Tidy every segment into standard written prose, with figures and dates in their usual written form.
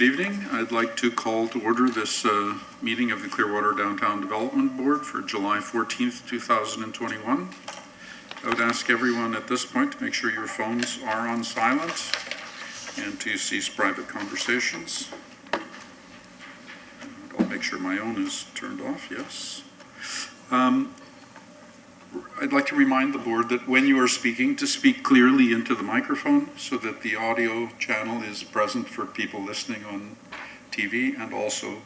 evening. I'd like to call to order this meeting of the Clearwater Downtown Development Board for July 14th, 2021. I would ask everyone at this point to make sure your phones are on silent and to cease private conversations. I'll make sure my own is turned off, yes. I'd like to remind the board that when you are speaking, to speak clearly into the microphone so that the audio channel is present for people listening on TV, and also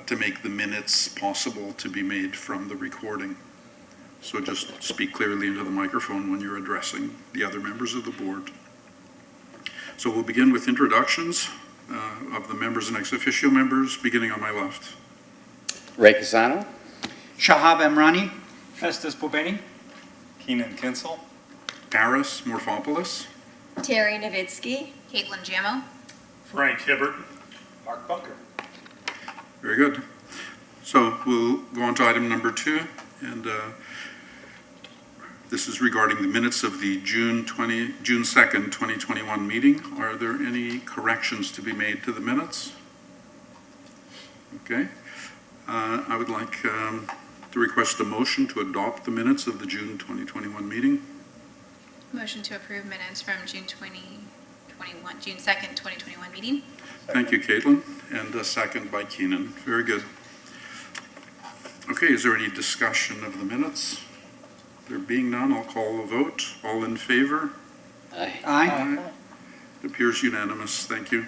to make the minutes possible to be made from the recording. So just speak clearly into the microphone when you're addressing the other members of the board. So we'll begin with introductions of the members and ex officio members, beginning on my left. Ray Casano. Shahab Emrani. Festus Bobeni. Keenan Kinsel. Paris Morphopoulos. Terry Nowitzki. Caitlin Jammo. Frank Hibbert. Mark Bunker. Very good. So we'll go on to item number 2, and this is regarding the minutes of the June 2nd, 2021 meeting. Are there any corrections to be made to the minutes? Okay. I would like to request a motion to adopt the minutes of the June 2021 meeting. Motion to approve minutes from June 2nd, 2021 meeting. Thank you, Caitlin, and a second by Keenan. Very good. Okay, is there any discussion of the minutes? There being none, I'll call a vote. All in favor? Aye. Aye. It appears unanimous. Thank you.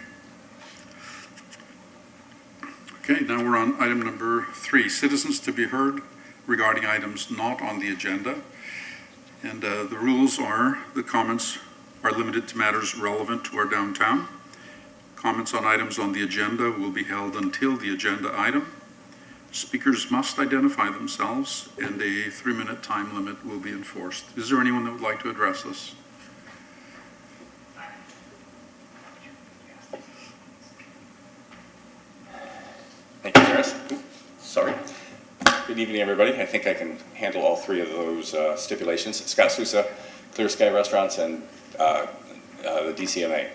Okay, now we're on item number 3, citizens to be heard regarding items not on the agenda. And the rules are the comments are limited to matters relevant to our downtown. Comments on items on the agenda will be held until the agenda item. Speakers must identify themselves, and a 3-minute time limit will be enforced. Is there anyone that would like to address us? Thank you, Chris. Sorry. Good evening, everybody. I think I can handle all 3 of those stipulations. Scott Sousa, Clear Sky Restaurants, and the DCMA.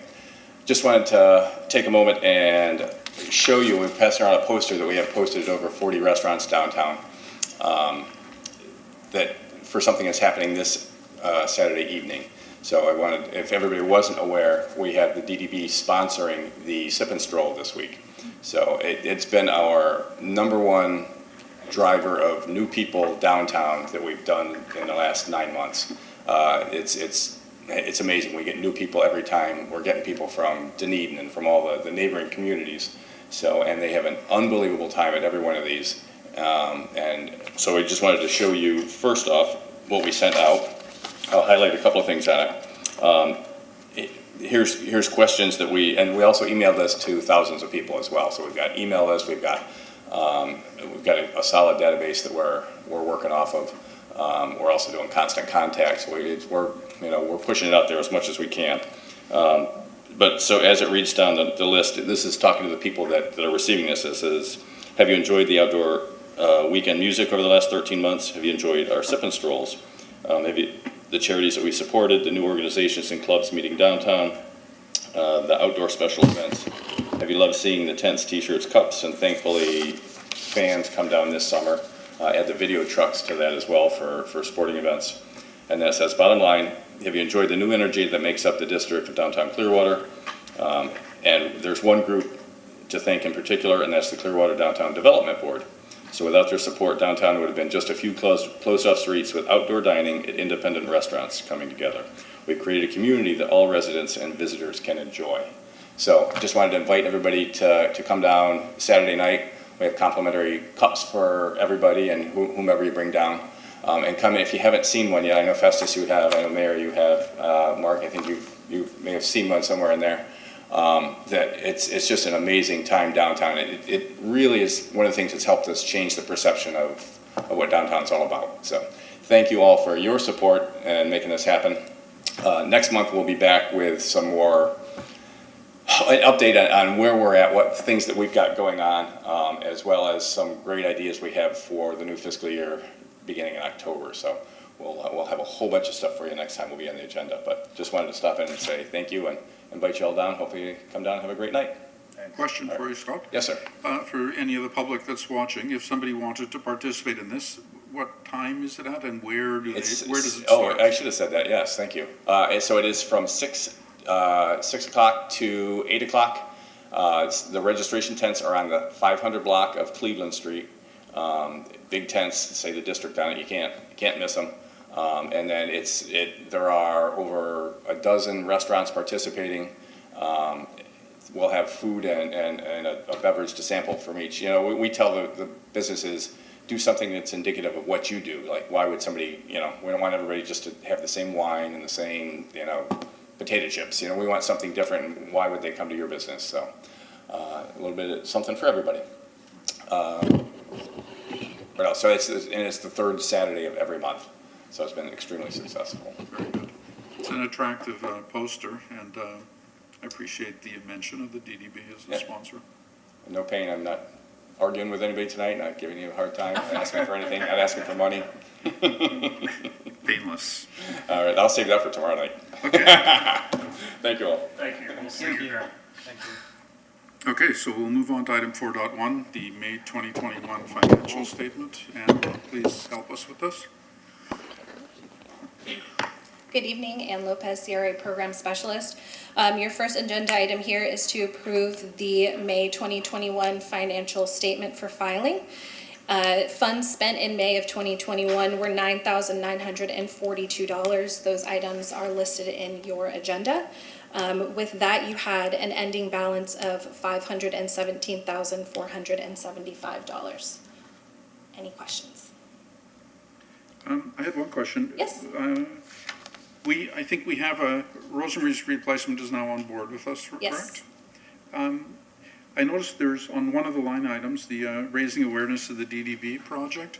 Just wanted to take a moment and show you, we've passed around a poster that we have posted at over 40 restaurants downtown, that for something that's happening this Saturday evening. So I wanted, if everybody wasn't aware, we have the DDB sponsoring the Sip and Stroll this week. So it's been our #1 driver of new people downtown that we've done in the last 9 months. It's amazing. We get new people every time. We're getting people from Dunedin and from all the neighboring communities. So, and they have an unbelievable time at every one of these. And so I just wanted to show you, first off, what we sent out. I'll highlight a couple of things on it. Here's questions that we also emailed this to thousands of people as well. So we've got email lists, we've got a solid database that we're working off of. We're also doing constant contact, so we're pushing it out there as much as we can. But so as it reads down the list, this is talking to the people that are receiving this. This is, have you enjoyed the outdoor weekend music over the last 13 months? Have you enjoyed our sip and strolls? Have you, the charities that we supported, the new organizations and clubs meeting downtown, the outdoor special events? Have you loved seeing the tents, t-shirts, cups, and thankfully fans come down this summer? Add the video trucks to that as well for sporting events. And then it says, bottom line, have you enjoyed the new energy that makes up the district of downtown Clearwater? And there's one group to thank in particular, and that's the Clearwater Downtown Development Board. So without their support, downtown would have been just a few closed off streets with outdoor dining at independent restaurants coming together. We've created a community that all residents and visitors can enjoy. So just wanted to invite everybody to come down Saturday night. We have complimentary cups for everybody and whomever you bring down. And come in, if you haven't seen one yet, I know Festus you have, I know Mayor you have, Mark, I think you may have seen one somewhere in there. That it's just an amazing time downtown. It really is one of the things that's helped us change the perception of what downtown's all about. So thank you all for your support and making this happen. Next month we'll be back with some more an update on where we're at, what things that we've got going on, as well as some great ideas we have for the new fiscal year beginning in October. So we'll have a whole bunch of stuff for you next time we'll be on the agenda. But just wanted to stop in and say thank you and invite you all down. Hopefully you come down and have a great night. Question for you, Scott. Yes, sir. For any of the public that's watching, if somebody wanted to participate in this, what time is it at and where does it start? I should have said that, yes, thank you. So it is from 6 o'clock to 8 o'clock. The registration tents are on the 500 block of Cleveland Street. Big tents, say the district on it, you can't miss them. And then there are over a dozen restaurants participating. We'll have food and a beverage to sample from each. You know, we tell the businesses, do something that's indicative of what you do. Like, why would somebody, we don't want everybody just to have the same wine and the same, potato chips. We want something different. Why would they come to your business? So a little bit of something for everybody. What else? So it's the third Saturday of every month. So it's been extremely successful. Very good. It's an attractive poster, and I appreciate the mention of the DDB as a sponsor. No pain. I'm not arguing with anybody tonight, not giving you a hard time, not asking for anything, not asking for money. Painless. All right, I'll save that for tomorrow night. Okay. Thank you all. Thank you. We'll see you here. Thank you. Okay, so we'll move on to item 4.1, the May 2021 financial statement. And please help us with this. Good evening, Ann Lopez, CRA Program Specialist. Your first agenda item here is to approve the May 2021 financial statement for filing. Funds spent in May of 2021 were $9,942. Those items are listed in your agenda. With that, you had an ending balance of $517,475. Any questions? I had one question. Yes. I think we have Rosemary's replacement is now on board with us, correct? Yes. I noticed there's on one of the line items, the raising awareness of the DDB project.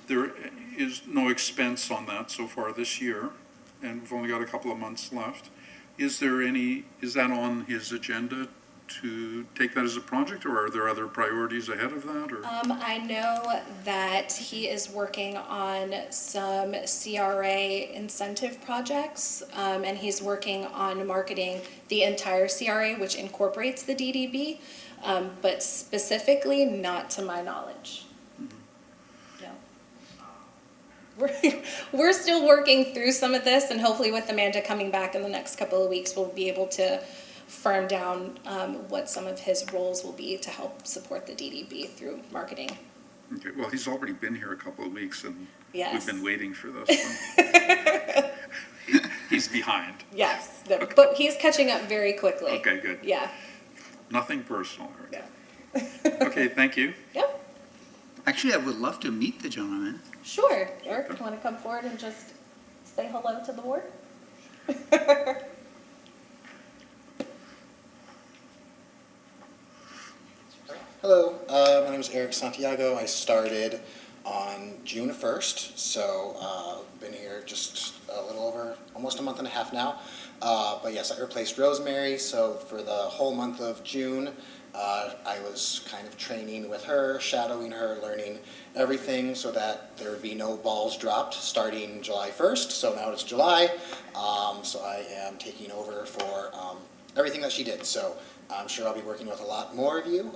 There is no expense on that so far this year, and we've only got a couple of months left. Is that on his agenda to take that as a project, or are there other priorities ahead of that? Or? I know that he is working on some CRA incentive projects, and he's working on marketing the entire CRA, which incorporates the DDB, but specifically not to my knowledge. No. We're still working through some of this, and hopefully with Amanda coming back in the next couple of weeks, we'll be able to firm down what some of his roles will be to help support the DDB through marketing. Okay, well, he's already been here a couple of weeks, and Yes. we've been waiting for this. So. He's behind. Yes, but he's catching up very quickly. Okay, good. Yeah. Nothing personal. Right? Yeah. Okay, thank you. Yep. Actually, I would love to meet the gentleman. Sure. Eric, you want to come forward and just say hello to the board? Hello, my name is Eric Santiago. I started on June 1st, so been here just a little over almost a month and a half now. But yes, I replaced Rosemary, so for the whole month of June, I was kind of training with her, shadowing her, learning everything so that there would be no balls dropped starting July 1st. So now it's July, so I am taking over for everything that she did. So I'm sure I'll be working with a lot more of you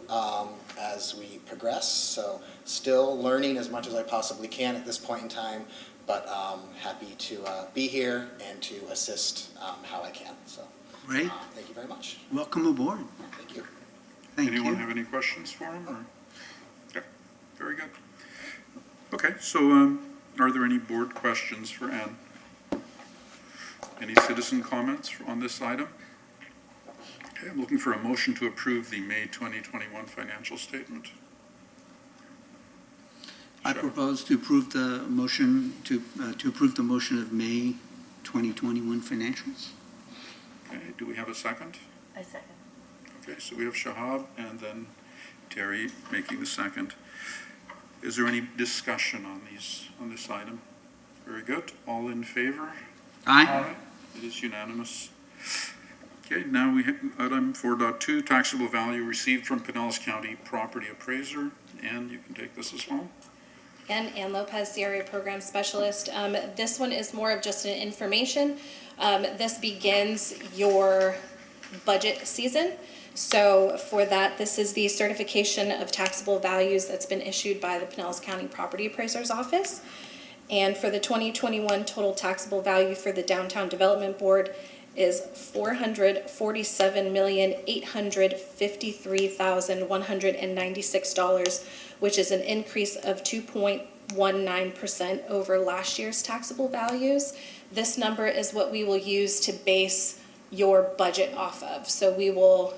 as we progress. So still learning as much as I possibly can at this point in time, but happy to be here and to assist how I can. So Great. thank you very much. Welcome aboard. Thank you. Thank Anyone you. have any questions for him? Or? Okay, very good. Okay, so are there any board questions for Ann? Any citizen comments on this item? Okay, I'm looking for a motion to approve the May 2021 financial statement. I propose to approve the motion to approve the motion of May 2021 financials. Okay, do we have a second? I second. Okay, so we have Shahab and then Terry making the second. Is there any discussion on this item? Very good. All in favor? Aye. It is unanimous. Okay, now we have item 4.2, taxable value received from Pinellas County property appraiser. And you can take this as well. Again, Ann Lopez, CRA Program Specialist. This one is more of just an information. This begins your budget season. So for that, this is the certification of taxable values that's been issued by the Pinellas County Property Appraiser's Office. And for the 2021 total taxable value for the Downtown Development Board is $447,853,196, which is an increase of 2.19% over last year's taxable values. This number is what we will use to base your budget off of. So we will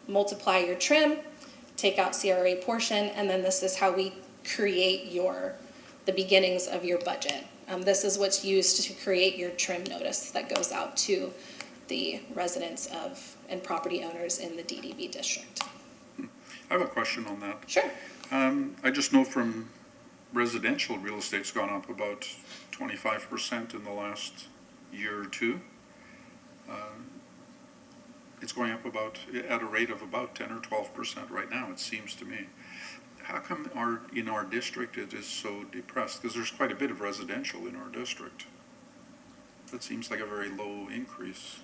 multiply your trim, take out CRA portion, and then this is how we create the beginnings of your budget. This is what's used to create your trim notice that goes out to the residents and property owners in the DDB district. I have a question on that. Sure. I just know from residential real estate's gone up about 25% in the last year or two. It's going up at a rate of about 10 or 12% right now, it seems to me. How come in our district it is so depressed? Because there's quite a bit of residential in our district. That seems like a very low increase.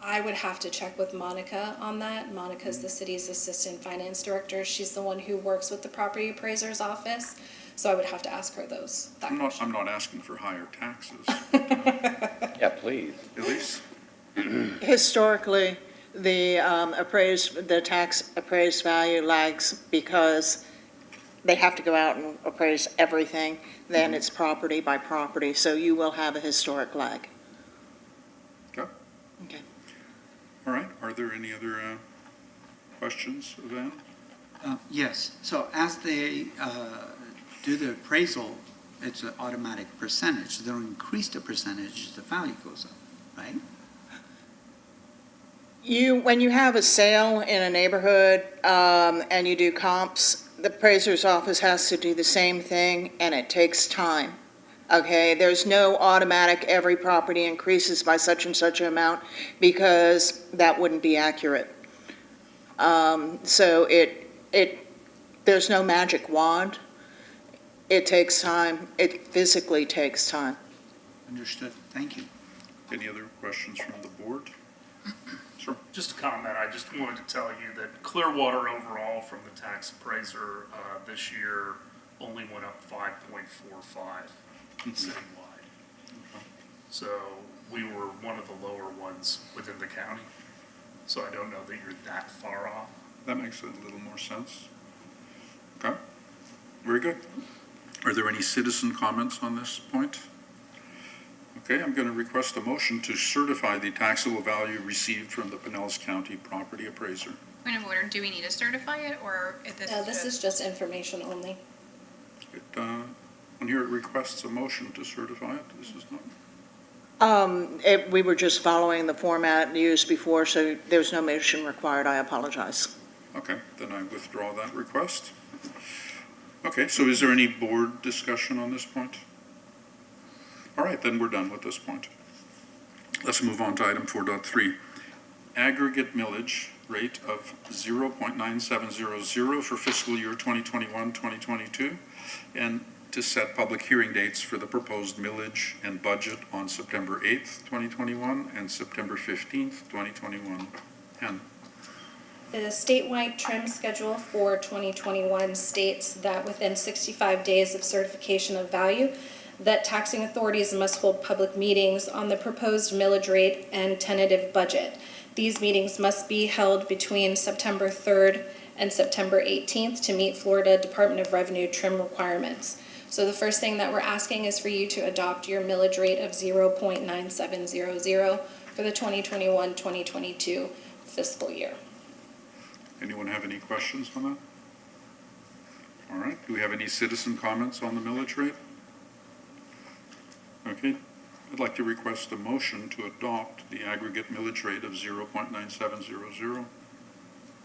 I would have to check with Monica on that. Monica's the city's assistant finance director. She's the one who works with the property appraiser's office. So I would have to ask her that I'm question. not asking for higher taxes. Yeah, please. Elise? Historically, the tax appraised value lags because they have to go out and appraise everything, then it's property by property, so you will have a historic lag. Okay. Okay. All right. Are there any other questions, Van? Yes, so as they do the appraisal, it's an automatic percentage. They'll increase the percentage as the value goes up, right? When you have a sale in a neighborhood and you do comps, the appraiser's office has to do the same thing, and it takes time. Okay, there's no automatic every property increases by such and such an amount because that wouldn't be accurate. So there's no magic wand. It takes time. It physically takes time. Understood, thank you. Any other questions from the board? Sure. Just a comment, I just wanted to tell you that Clearwater overall from the tax appraiser this year only went up 5.45 citywide. So we were one of the lower ones within the county. So I don't know that you're that far off. That makes a little more sense. Okay. Very good. Are there any citizen comments on this point? Okay, I'm going to request a motion to certify the taxable value received from the Pinellas County Property Appraiser. Point of order, do we need to certify it, or if This is just information only. On here it requests a motion to certify it. This is not. We were just following the format used before, so there's no motion required. I apologize. Okay, then I withdraw that request. Okay, so is there any board discussion on this point? All right, then we're done with this point. Let's move on to item 4.3. Aggregate millage rate of 0.9700 for fiscal year 2021-2022, and to set public hearing dates for the proposed millage and budget on September 8th, 2021 and September 15th, 2021. Ann? The statewide trim schedule for 2021 states that within 65 days of certification of value, that taxing authorities must hold public meetings on the proposed millage rate and tentative budget. These meetings must be held between September 3rd and September 18th to meet Florida Department of Revenue trim requirements. So the first thing that we're asking is for you to adopt your millage rate of 0.9700 for the 2021-2022 fiscal year. Anyone have any questions on that? All right, do we have any citizen comments on the millage rate? Okay, I'd like to request a motion to adopt the aggregate millage rate of 0.9700.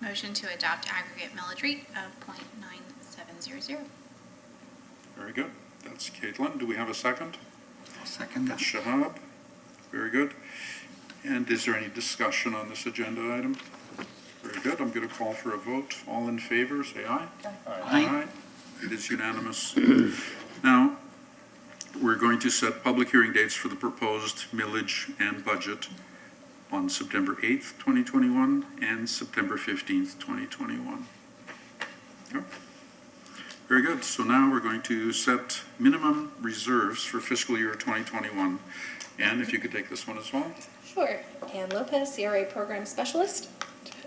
motion to adopt aggregate millage rate of 0.9700. Very good. That's Caitlin. Do we have a second? I'll second that. That's Shahab. Very good. And is there any discussion on this agenda item? Very good. I'm going to call for a vote. All in favor, say aye. Aye. It is unanimous. Now, we're going to set public hearing dates for the proposed millage and budget on September 8th, 2021, and September 15th, 2021. Yep. Very good. So now we're going to set minimum reserves for fiscal year 2021. Ann, if you could take this one as well. Sure. Ann Lopez, CRA Program Specialist.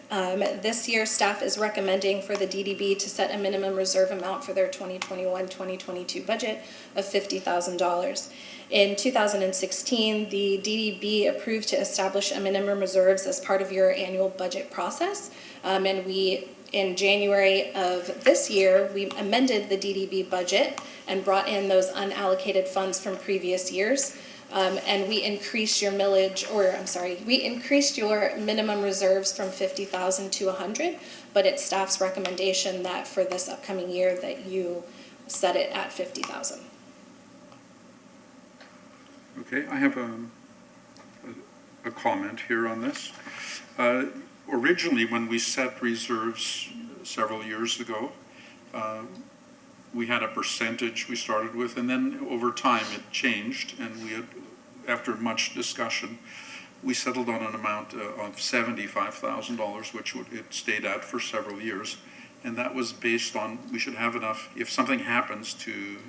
This year, staff is recommending for the DDB to set a minimum reserve amount for their 2021-2022 budget of $50,000. In 2016, the DDB approved to establish a minimum reserves as part of your annual budget process. And in January of this year, we amended the DDB budget and brought in those unallocated funds from previous years. And we increased your we increased your minimum reserves from 50,000 to 100, but it's staff's recommendation that for this upcoming year that you set it at 50,000. Okay, I have a comment here on this. Originally, when we set reserves several years ago, we had a percentage we started with, and then over time it changed, and we had, after much discussion, we settled on an amount of $75,000, which it stayed at for several years. And that was based on, we should have enough, if something happens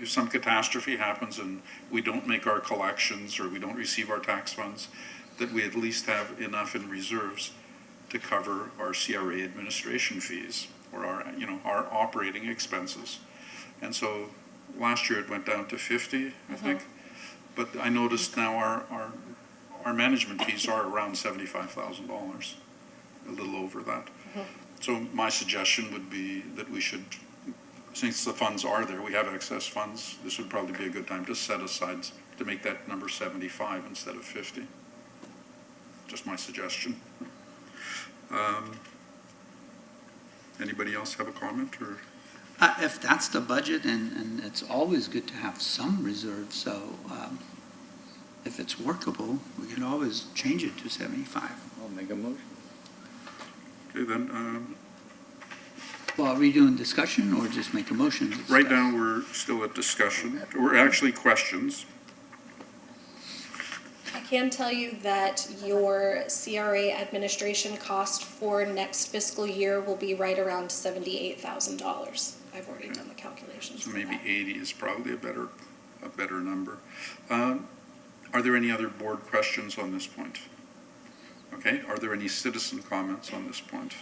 if some catastrophe happens and we don't make our collections or we don't receive our tax funds, that we at least have enough in reserves to cover our CRA administration fees or our operating expenses. And so last year it went down to 50, I think. But I noticed now our management fees are around $75,000, a little over that. So my suggestion would be that we should, since the funds are there, we have excess funds, this would probably be a good time to set aside, to make that number 75 instead of 50. Just my suggestion. Anybody else have a comment, or? If that's the budget, and it's always good to have some reserve, so if it's workable, we can always change it to 75. I'll make a motion. Okay, then, Well, are we doing discussion or just make a motion? to right discuss? now we're still at discussion. We're actually questions. I can tell you that your CRA administration cost for next fiscal year will be right around $78,000. I've already done the calculations So for maybe that. 80 is probably a better number. Are there any other board questions on this point? Okay, are there any citizen comments on this point?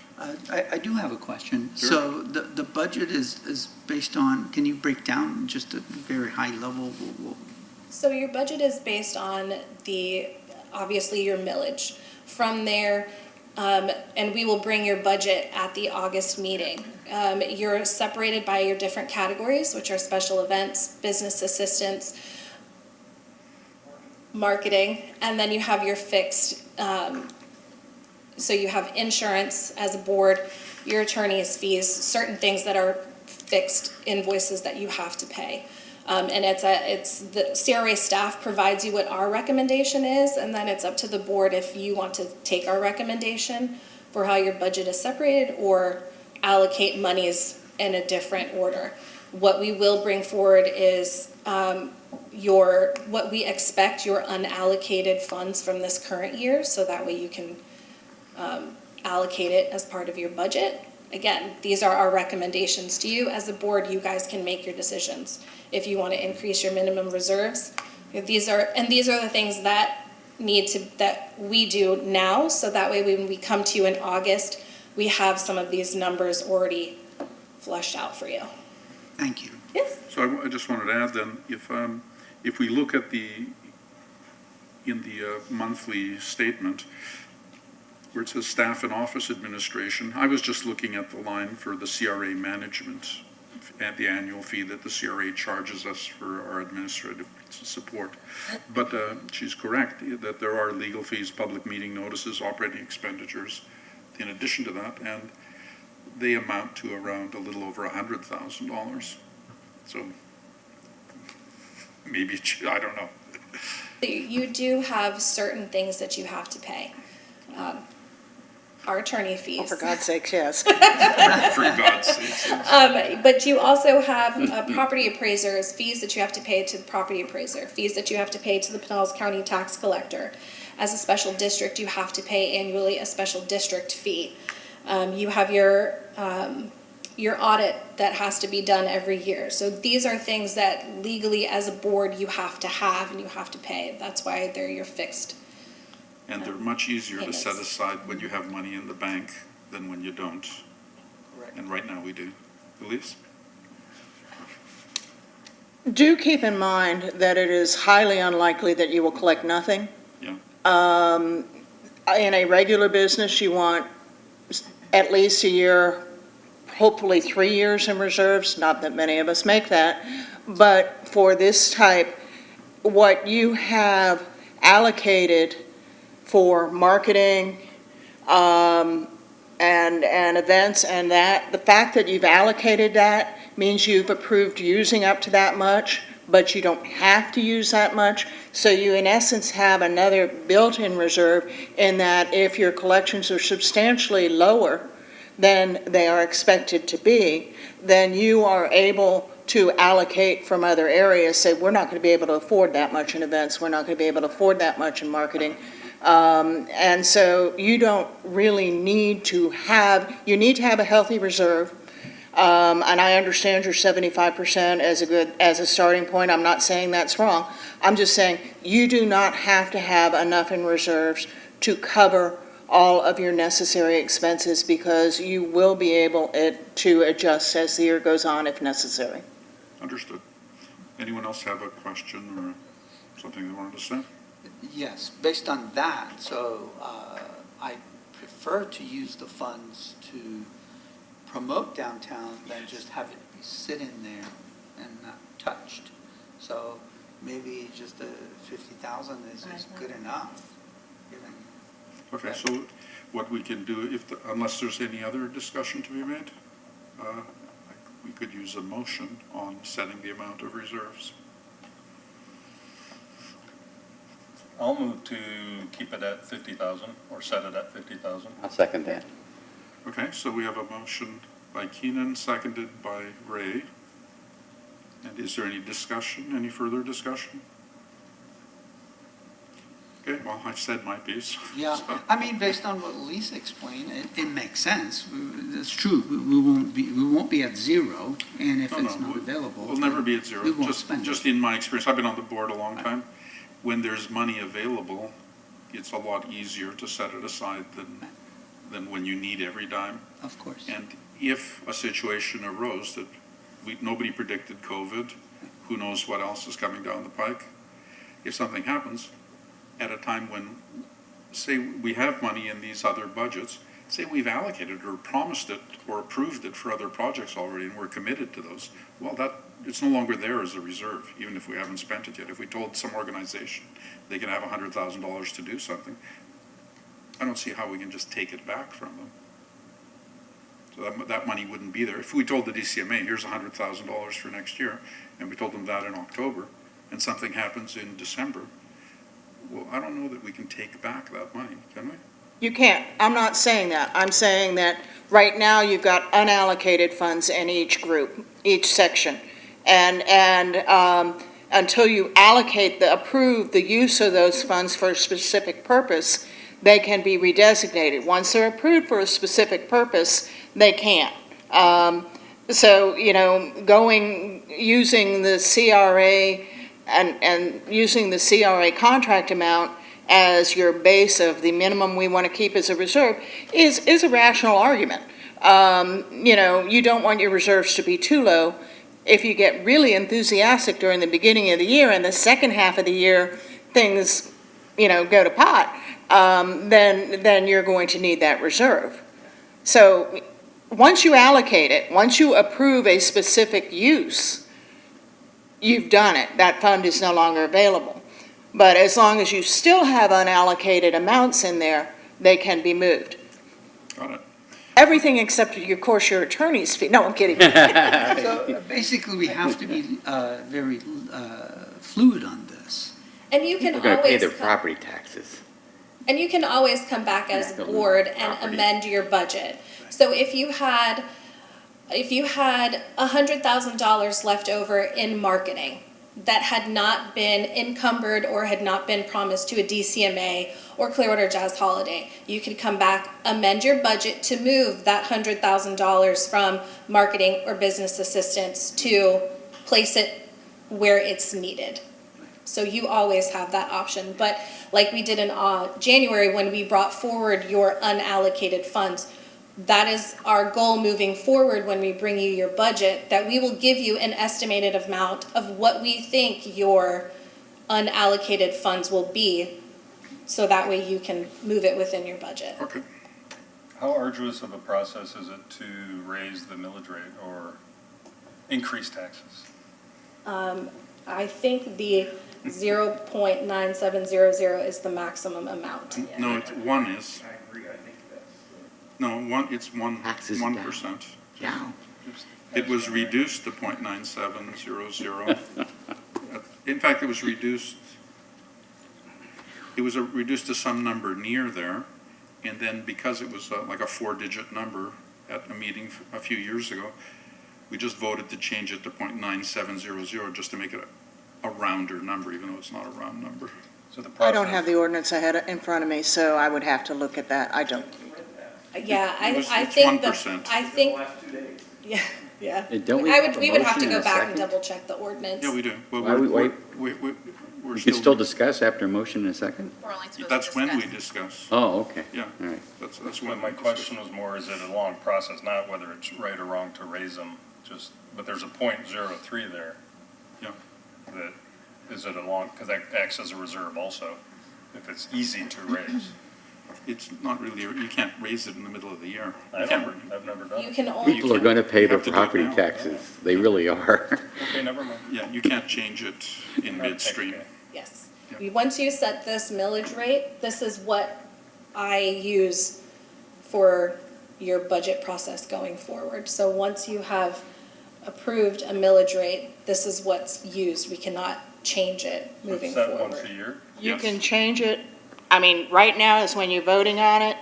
I do have a question. Sure. So the budget is based on, can you break down just at very high level? So your budget is based on obviously your millage. From there, and we will bring your budget at the August meeting. You're separated by your different categories, which are special events, business assistance, marketing, and then you have your fixed, so you have insurance as a board, your attorney's fees, certain things that are fixed invoices that you have to pay. And it's the CRA staff provides you what our recommendation is, and then it's up to the board if you want to take our recommendation for how your budget is separated or allocate monies in a different order. What we will bring forward is what we expect your unallocated funds from this current year, so that way you can allocate it as part of your budget. Again, these are our recommendations to you. As a board, you guys can make your decisions. If you want to increase your minimum reserves, these are the things that that we do now, so that way when we come to you in August, we have some of these numbers already flushed out for you. Thank you. Yes? So I just wanted to add then, if we look at in the monthly statement, where it says staff and office administration, I was just looking at the line for the CRA management and the annual fee that the CRA charges us for our administrative support. But she's correct that there are legal fees, public meeting notices, operating expenditures in addition to that, and they amount to around a little over $100,000. So maybe, I don't know. You do have certain things that you have to pay. Our attorney fees. Oh, for God's sakes, yes. For God's sakes. But you also have property appraisers, fees that you have to pay to the property appraiser, fees that you have to pay to the Pinellas County tax collector. as a special district, you have to pay annually a special district fee. You have your audit that has to be done every year. So these are things that legally as a board you have to have and you have to pay. That's why they're your fixed. And they're much easier to set Payments. aside when you have money in the bank than when you don't. Correct. And right now we do. Elise? Do keep in mind that it is highly unlikely that you will collect nothing. Yeah. In a regular business, you want at least a year, hopefully 3 years in reserves, not that many of us make that. But for this type, what you have allocated for marketing and events and that, the fact that you've allocated that means you've approved using up to that much, but you don't have to use that much. So you, in essence, have another built-in reserve in that if your collections are substantially lower than they are expected to be, then you are able to allocate from other areas, say, we're not going to be able to afford that much in events, we're not going to be able to afford that much in marketing. And so you don't really need to have, you need to have a healthy reserve. And I understand your 75% as a starting point. I'm not saying that's wrong. I'm just saying you do not have to have enough in reserves to cover all of your necessary expenses because you will be able to adjust as the year goes on if necessary. Understood. Anyone else have a question or something they wanted to say? Yes, based on that, so I prefer to use the funds to promote downtown than just have it be sitting there and not touched. So maybe just the 50,000 is good enough, given. Okay, so what we can do, unless there's any other discussion to be made, we could use a motion on setting the amount of reserves. I'll move to keep it at 50,000 or set it at 50,000. I'll second that. Okay, so we have a motion by Keenan, seconded by Ray. And is there any discussion, any further discussion? Okay, well, I've said my piece. Yeah, So- I mean, based on what Lisa explained, it makes sense. It's true, we won't be at zero, and if No, it's no, not available. We'll never be at zero. We won't spend it. Just in my experience, I've been on the board a long time. When there's money available, it's a lot easier to set it aside than when you need every dime. Of course. And if a situation arose that nobody predicted COVID, who knows what else is coming down the pike, if something happens at a time when, say, we have money in these other budgets, say we've allocated or promised it or approved it for other projects already and we're committed to those, well, it's no longer there as a reserve, even if we haven't spent it yet. If we told some organization they can have $100,000 to do something, I don't see how we can just take it back from them. So that money wouldn't be there. If we told the DCMA, here's $100,000 for next year, and we told them that in October, and something happens in December, well, I don't know that we can take back that money, can we? You can't. I'm not saying that. I'm saying that right now you've got unallocated funds in each group, each section. And until you approve the use of those funds for a specific purpose, they can be redesignated. Once they're approved for a specific purpose, they can't. So, using the CRA and using the CRA contract amount as your base of the minimum we want to keep as a reserve is a rational argument. You don't want your reserves to be too low. If you get really enthusiastic during the beginning of the year and the second half of the year things, go to pot, then you're going to need that reserve. So once you allocate it, once you approve a specific use, you've done it. That fund is no longer available. But as long as you still have unallocated amounts in there, they can be moved. Got it. Everything except, of course, your attorney's fee. No, I'm kidding. So basically, we have to be very fluid on this. And you can We're going to pay always their come, property taxes. and you can always come back as a board and Property. amend your budget. So if you had $100,000 left over in marketing, that had not been encumbered or had not been promised to a DCMA or Clearwater Jazz Holiday. You could come back, amend your budget to move that $100,000 from marketing or business assistance to place it where it's needed. So you always have that option. But like we did in January when we brought forward your unallocated funds, that is our goal moving forward when we bring you your budget, that we will give you an estimated amount of what we think your unallocated funds will be, so that way you can move it within your budget. Okay. How arduous of a process is it to raise the millage rate or increase taxes? I think the 0.9700 is the maximum amount. No, it's one is. I agree, I think that's. No, it's Taxes 1%. Down. It was reduced to 0.9700. In fact, it was reduced to some number near there, and then because it was like a 4-digit number at a meeting a few years ago, we just voted to change it to 0.9700 just to make it a rounder number, even though it's not a round number. So the I don't process- have the ordinance in front of me, so I would have to look at that. I don't. Yeah, It's I think 1%. I think, yeah. Don't we I have would, a we would have to motion go and a back and second? double check the ordinance. Yeah, we do. Well, Why we we're We could still discuss after a motion and a second? We're only supposed to That's when we discuss. discuss. Oh, okay. Yeah. All right. That's But when my we discuss. question was more, is it a long process, not whether it's right or wrong to raise them, just, but there's a 0.03 there. Yeah. That, is it a long, because that acts as a reserve also, if it's easy to raise. It's not really, you can't raise it in the middle of the year. I You can't, don't, I've never done You it. can only, People are gonna pay You their have to do it property now. taxes. They really are. Okay, never mind. yeah, you can't change it in midstream. Okay. yes. Yeah. Once you set this millage rate, this is what I use for your budget process going forward. So once you have approved a millage rate, this is what's used. We cannot change it moving It's set forward. once a year? You Yes. can change it. I mean, right now is when you're voting on it.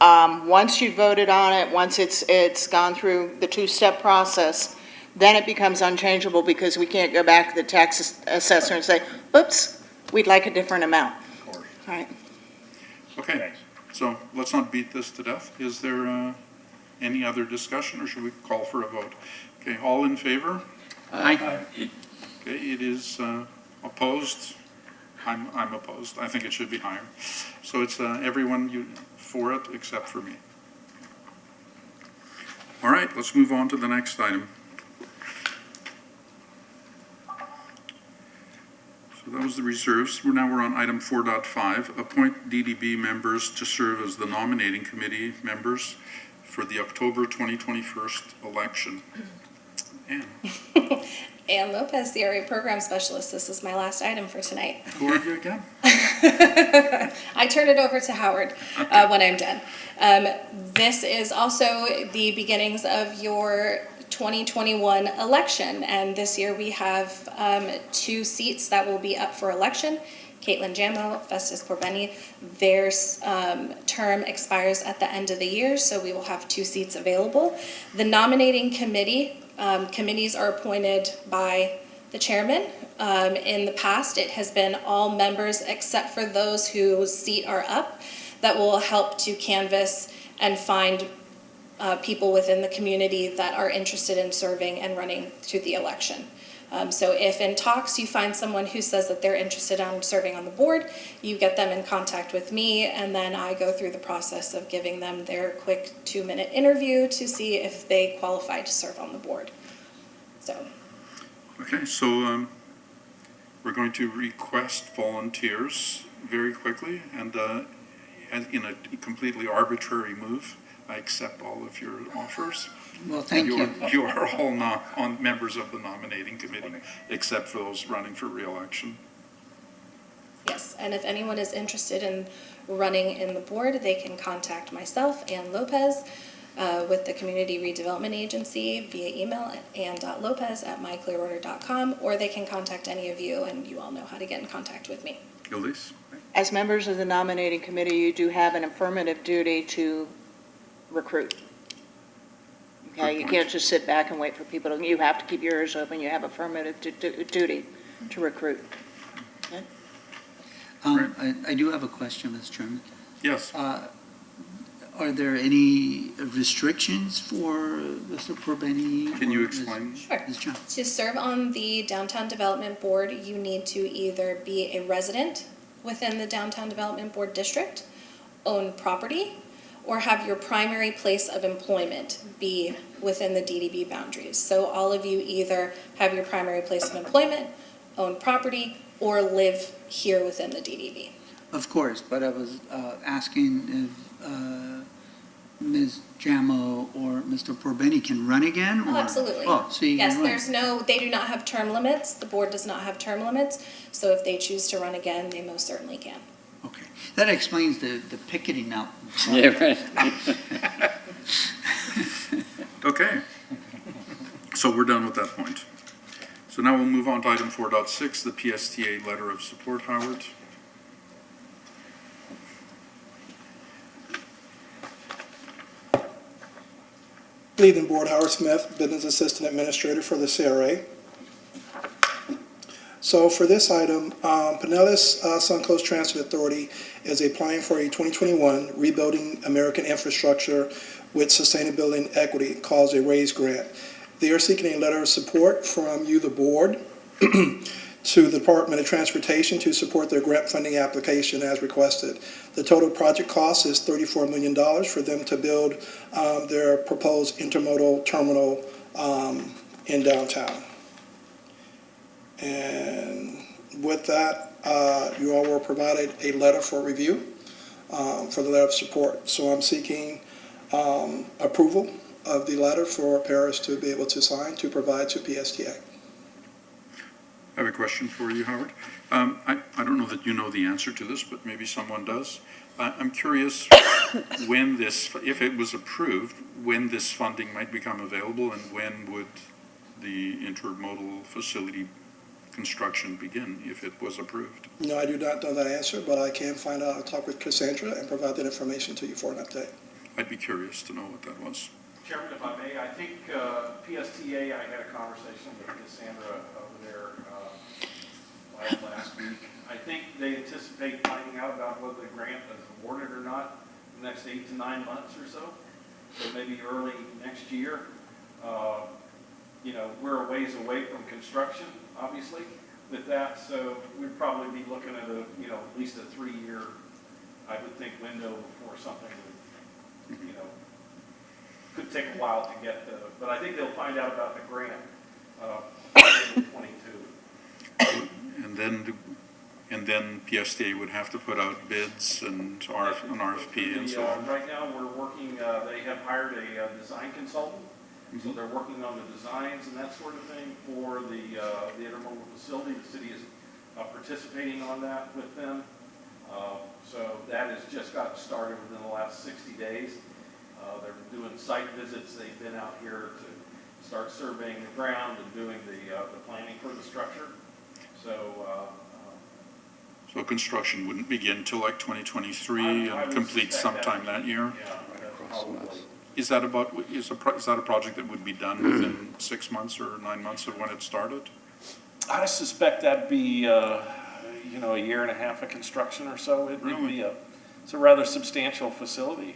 Once you've voted on it, once it's gone through the two-step process, then it becomes unchangeable because we can't go back to the tax assessor and say, oops, we'd like a different amount. Of course. All right. Okay, Thanks. so let's not beat this to death. Is there any other discussion, or should we call for a vote? Okay, all in favor? Aye. Okay, it is opposed. I'm opposed. I think it should be higher. So it's everyone for it except for me. All right, let's move on to the next item. So that was the reserves. We're on item 4.5, appoint DDB members to serve as the nominating committee members for the October 2021 election. Ann, Ann Lopez, CRA Program Specialist. This is my last item for tonight. who are you again? I turn it over to Howard when I'm done. This is also the beginnings of your 2021 election, and this year we have 2 seats that will be up for election. Caitlin Jamo, Festus Corbeni, their term expires at the end of the year, so we will have 2 seats available. The nominating committee, committees are appointed by the chairman. In the past, it has been all members except for those whose seat are up that will help to canvass and find people within the community that are interested in serving and running to the election. So if in talks you find someone who says that they're interested in serving on the board, you get them in contact with me, and then I go through the process of giving them their quick 2-minute interview to see if they qualify to serve on the board. So, Okay, so we're going to request volunteers very quickly, and in a completely arbitrary move, I accept all of your offers. Well, thank you. You are all members of the nominating committee, except for those running for re-election. yes, and if anyone is interested in running in the board, they can contact myself, Ann Lopez, with the Community Redevelopment Agency via email at ann.lopez@myclearwater.com, or they can contact any of you, and you all know how to get in contact with me. Elise? As members of the nominating committee, you do have an affirmative duty to recruit. Okay, you can't just sit back and wait for people to, you have to keep your ears open, you have affirmative duty to recruit. I do have a question, Mr. Chairman. Yes, Are there any restrictions for Mr. Corbeni? can you or explain? Sure. Ms. John? To serve on the Downtown Development Board, you need to either be a resident within the Downtown Development Board district, own property, or have your primary place of employment be within the DDB boundaries. So all of you either have your primary place of employment, own property, or live here within the DDB. Of course, but I was asking if Ms. Jamo or Mr. Corbeni can run again? Oh, or- absolutely. Oh, so you Yes, can run. there's no, they do not have term limits. The board does not have term limits. So if they choose to run again, they most certainly can. Okay, that explains the picketing out. in front. Yeah, right. Okay. So we're done with that point. So now we'll move on to item 4.6, the PSTA letter of support, Howard. Leading Board, Howard Smith, Business Assistant Administrator for the CRA. So for this item, Pinellas Suncoast Transit Authority is applying for a 2021 Rebuilding American Infrastructure with Sustainability and Equity, calls a RAISE grant. They are seeking a letter of support from you, the board, to the Department of Transportation to support their grant funding application as requested. The total project cost is $34 million for them to build their proposed intermodal terminal in downtown. And with that, you all were provided a letter for review for the letter of support. So I'm seeking approval of the letter for Paris to be able to sign to provide to PSTA. I have a question for you, Howard. I don't know that you know the answer to this, but maybe someone does. I'm curious when this, if it was approved, when this funding might become available and when would the intermodal facility construction begin if it was approved? No, I do not know that answer, but I can find out. I'll talk with Cassandra and provide that information to you for an update. I'd be curious to know what that was. Chairman, if I may, I think PSTA, I had a conversation with Cassandra over there last week. I think they anticipate finding out about whether the grant is awarded or not in the next 8 to 9 months or so. So maybe early next year. You know, we're a ways away from construction, obviously, with that. So we'd probably be looking at a, you know, at least a 3-year, I would think, window before something would, you know, could take a while to get the, but I think they'll find out about the grant in 22. And then PSTA would have to put out bids and an RFP and so on. Right now, we're working, they have hired a design consultant. So they're working on the designs and that sort of thing for the intermodal facility. The city is participating on that with them. So that has just got started within the last 60 days. They're doing site visits. They've been out here to start surveying the ground and doing the planning for the structure. So construction wouldn't begin till like 2023 and complete sometime that year? Yeah, probably. Is that a project that would be done within 6 months or 9 months of when it started? I suspect that'd be, you know, a year and a half of construction or so. It'd be it's a rather substantial facility.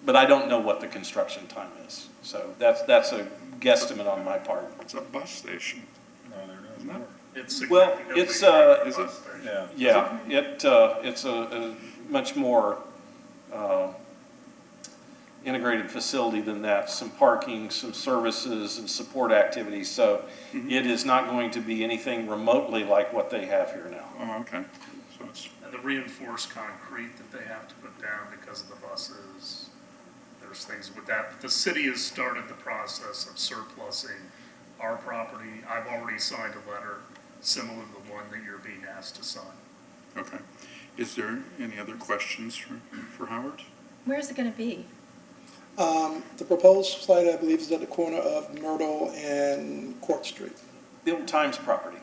But I don't know what the construction time is. So that's a guesstimate on my part. It's a bus station. No, they're not. Isn't it? It's Well, significantly it's, bigger than is the it? bus station. Yeah. Yeah, it's a much more integrated facility than that. Some parking, some services, and support activities. So it is not going to be anything remotely like what they have here now. Oh, okay. So it's, And the reinforced concrete that they have to put down because of the buses, there's things with that. But the city has started the process of surplusing our property. I've already signed a letter similar to the one that you're being asked to sign. okay. Is there any other questions for Howard? Where's it going to be? The proposed site, I believe, is at the corner of Myrtle and Court Street. The old Times property.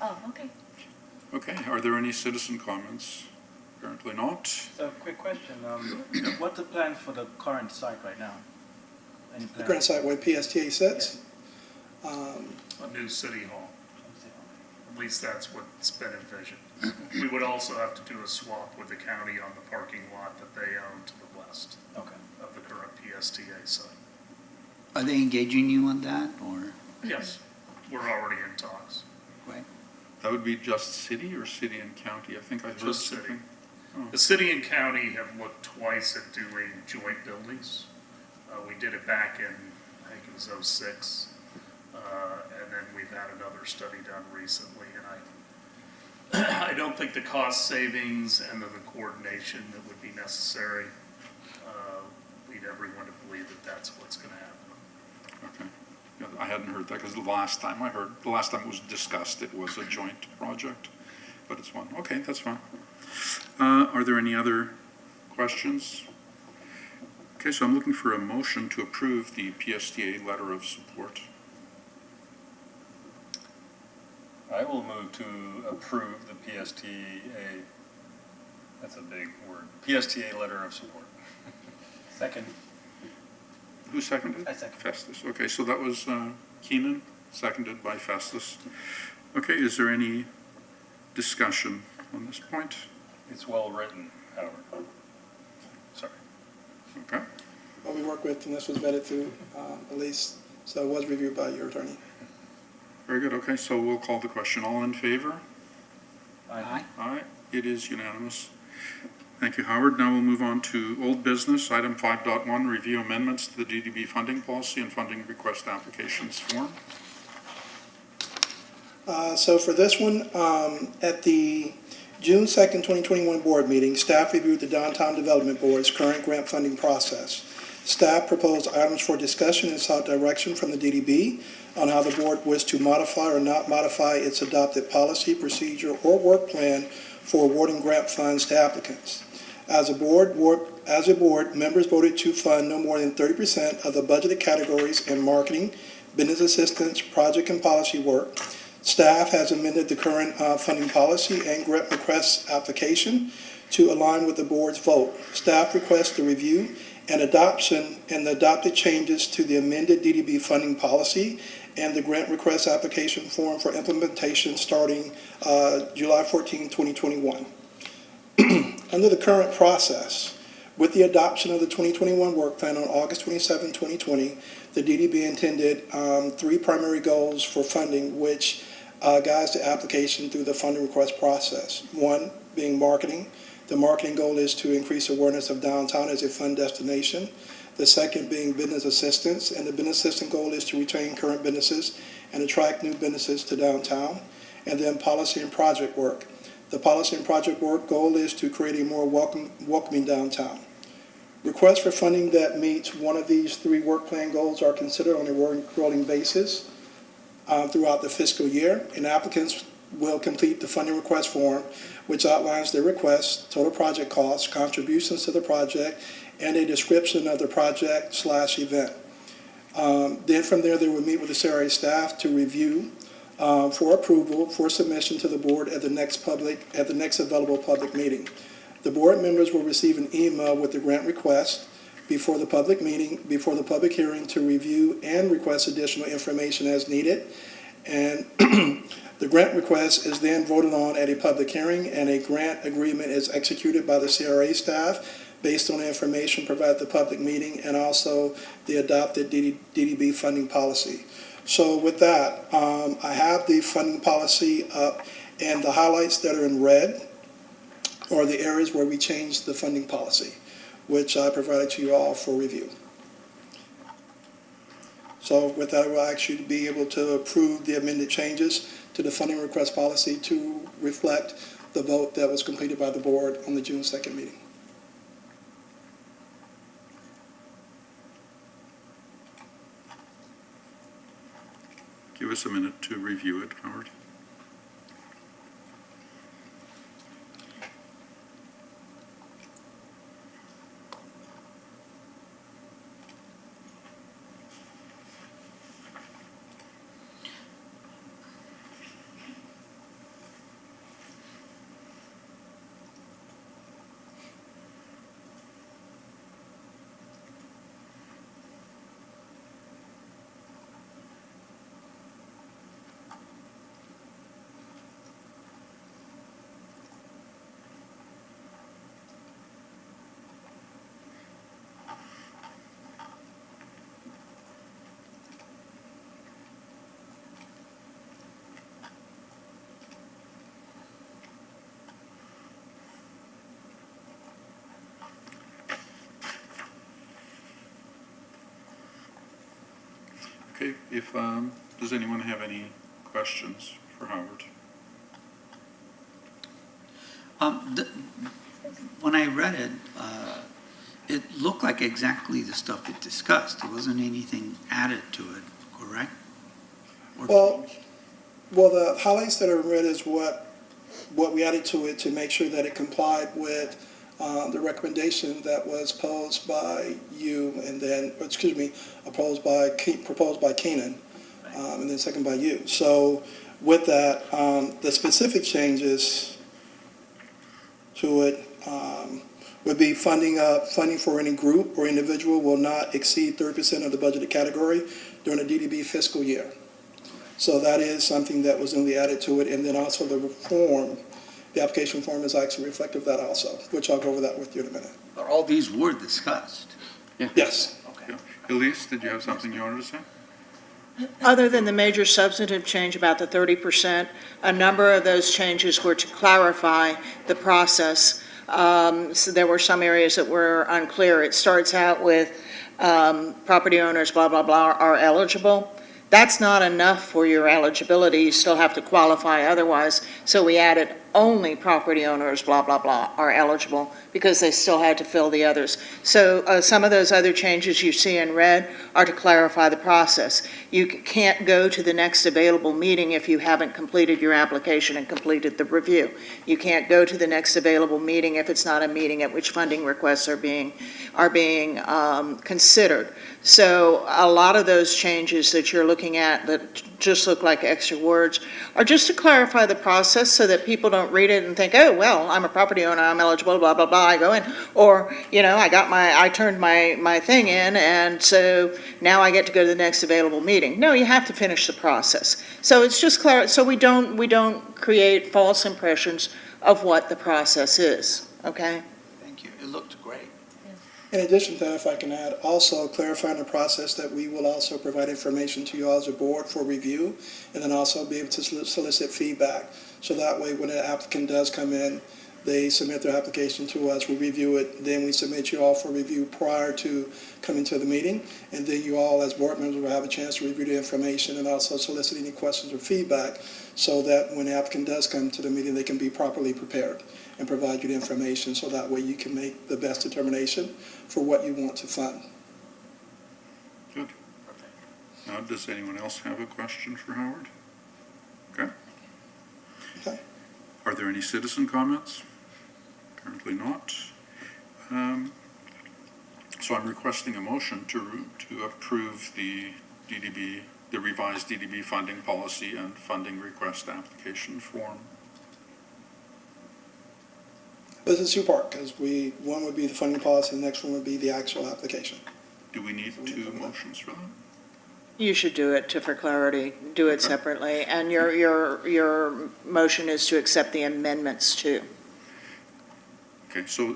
Oh, okay. Okay, are there any citizen comments? Apparently not. So, quick question, what's the plan for the current site right now? Any The plan? current site where PSTA sits. A new city hall. At least that's what's been envisioned. We would also have to do a swap with the county on the parking lot that they own to the west Okay. of the current PSTA site. Are they engaging you on that, or? Yes, we're already in talks. Right. That would be just city or city and county? I think I heard Just city. something. Oh. The city and county have looked twice at doing joint buildings. We did it back in, I think it was '06. And then we've had another study done recently, and I don't think the cost savings and then the coordination that would be necessary lead everyone to believe that that's what's going to happen. Okay. Yeah, I hadn't heard that because the last time it was discussed, it was a joint project, but it's one. Okay, that's fine. Are there any other questions? Okay, so I'm looking for a motion to approve the PSTA letter of support. I will move to approve the PSTA, that's a big word, PSTA letter of support. Second. Who seconded? I second. Festus. Okay, so that was Keenan, seconded by Festus. Okay, is there any discussion on this point? It's well written, Howard. Sorry. Okay. Well, we work with, and this was vetted through Elise, so it was reviewed by your attorney. Very good. Okay, so we'll call the question. All in favor? Aye. Aye. It is unanimous. Thank you, Howard. Now we'll move on to old business, item 5.1, review amendments to the DDB funding policy and funding request applications form. So for this one, at the June 2nd, 2021 board meeting, staff reviewed the Downtown Development Board's current grant funding process. Staff proposed items for discussion and sought direction from the DDB on how the board wished to modify or not modify its adopted policy, procedure, or work plan for awarding grant funds to applicants. As a board, members voted to fund no more than 30% of the budgeted categories in marketing, business assistance, project and policy work. Staff has amended the current funding policy and grant request application to align with the board's vote. Staff requests the review and adoption and the adopted changes to the amended DDB funding policy and the grant request application form for implementation starting July 14, 2021. Under the current process, with the adoption of the 2021 work plan on August 27, 2020, the DDB intended 3 primary goals for funding, which guides the application through the funding request process. 1 being marketing. The marketing goal is to increase awareness of downtown as a fun destination. The second being business assistance, and the business assistance goal is to retain current businesses and attract new businesses to downtown. And then policy and project work. The policy and project work goal is to create a more welcoming downtown. Requests for funding that meets one of these 3 work plan goals are considered on a rolling basis throughout the fiscal year, and applicants will complete the funding request form, which outlines their request, total project costs, contributions to the project, and a description of the project/event. Then from there, they will meet with the CRA staff to review for approval for submission to the board at the next available public meeting. The board members will receive an email with the grant request before the public hearing to review and request additional information as needed. And the grant request is then voted on at a public hearing, and a grant agreement is executed by the CRA staff based on the information provided at the public meeting and also the adopted DDB funding policy. So with that, I have the funding policy up, and the highlights that are in red are the areas where we changed the funding policy, which I provided to you all for review. So with that, I will ask you to be able to approve the amended changes to the funding request policy to reflect the vote that was completed by the board on the June 2nd meeting. Give us a minute to review it, Howard. Okay, if, does anyone have any questions for Howard? When I read it, it looked like exactly the stuff it discussed. There wasn't anything added to it, correct? Or Well, changed? well, the highlights that are red is what we added to it to make sure that it complied with the recommendation that was posed by you and then, excuse me, proposed by Keenan, and then second by you. So with that, the specific changes to it would be funding for any group or individual will not exceed 30% of the budgeted category during the DDB fiscal year. So that is something that was newly added to it, and then also the application form is actually reflective of that also, which I'll go over that with you in a minute. But all these were discussed. Yes. Okay. Elise, did you have something you wanted to say? Other than the major substantive change about the 30%, a number of those changes were to clarify the process. So there were some areas that were unclear. It starts out with property owners, blah, blah, blah, are eligible. That's not enough for your eligibility. You still have to qualify otherwise. So we added only property owners, blah, blah, blah, are eligible because they still had to fill the others. So some of those other changes you see in red are to clarify the process. You can't go to the next available meeting if you haven't completed your application and completed the review. You can't go to the next available meeting if it's not a meeting at which funding requests are being considered. So a lot of those changes that you're looking at that just look like extra words are just to clarify the process so that people don't read it and think, oh, well, I'm a property owner, I'm eligible, blah, blah, blah, I go in. Or, I turned my thing in, and so now I get to go to the next available meeting. No, you have to finish the process. So it's just so we don't create false impressions of what the process is, okay? Thank you. It looked great. In addition to that, if I can add, also clarifying the process that we will also provide information to you all as a board for review, and then also be able to solicit feedback. So that way, when an applicant does come in, they submit their application to us, we review it, then we submit you all for review prior to coming to the meeting, and then you all as board members will have a chance to review the information and also solicit any questions or feedback so that when the applicant does come to the meeting, they can be properly prepared and provide you the information so that way you can make the best determination for what you want to fund. Good. Now, does anyone else have a question for Howard? Okay. Okay. Are there any citizen comments? Currently not. So I'm requesting a motion to approve the revised DDB funding policy and funding request application form. This is two-part, because one would be the funding policy, the next one would be the actual application. Do we need two motions for that? You should do it for clarity, do it separately. And your motion is to accept the amendments too. Okay, so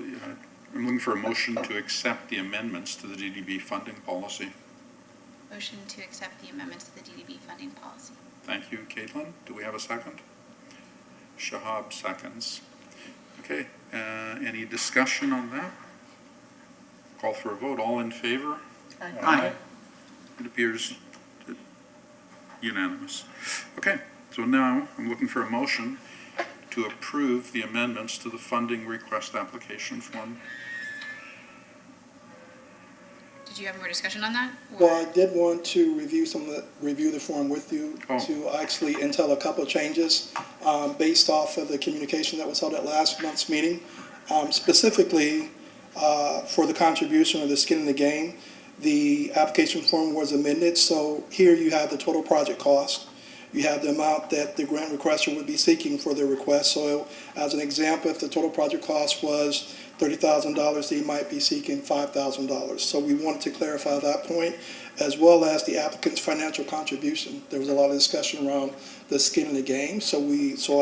I'm looking for a motion to accept the amendments to the DDB funding policy. Motion to accept the amendments to the DDB funding policy. Thank you, Caitlin. Do we have a second? Shahab seconds. Okay, any discussion on that? Call for a vote. All in favor? Aye. It appears unanimous. Okay, so now I'm looking for a motion to approve the amendments to the funding request application form. Did you have more discussion on that? Well, I did want to review the form with you Oh. to actually entail a couple of changes based off of the communication that was held at last month's meeting. Specifically, for the contribution of the skin in the game, the application form was amended. So here you have the total project cost. You have the amount that the grant requester would be seeking for their request. So as an example, if the total project cost was $30,000, they might be seeking $5,000. So we wanted to clarify that point, as well as the applicant's financial contribution. There was a lot of discussion around the skin in the game. So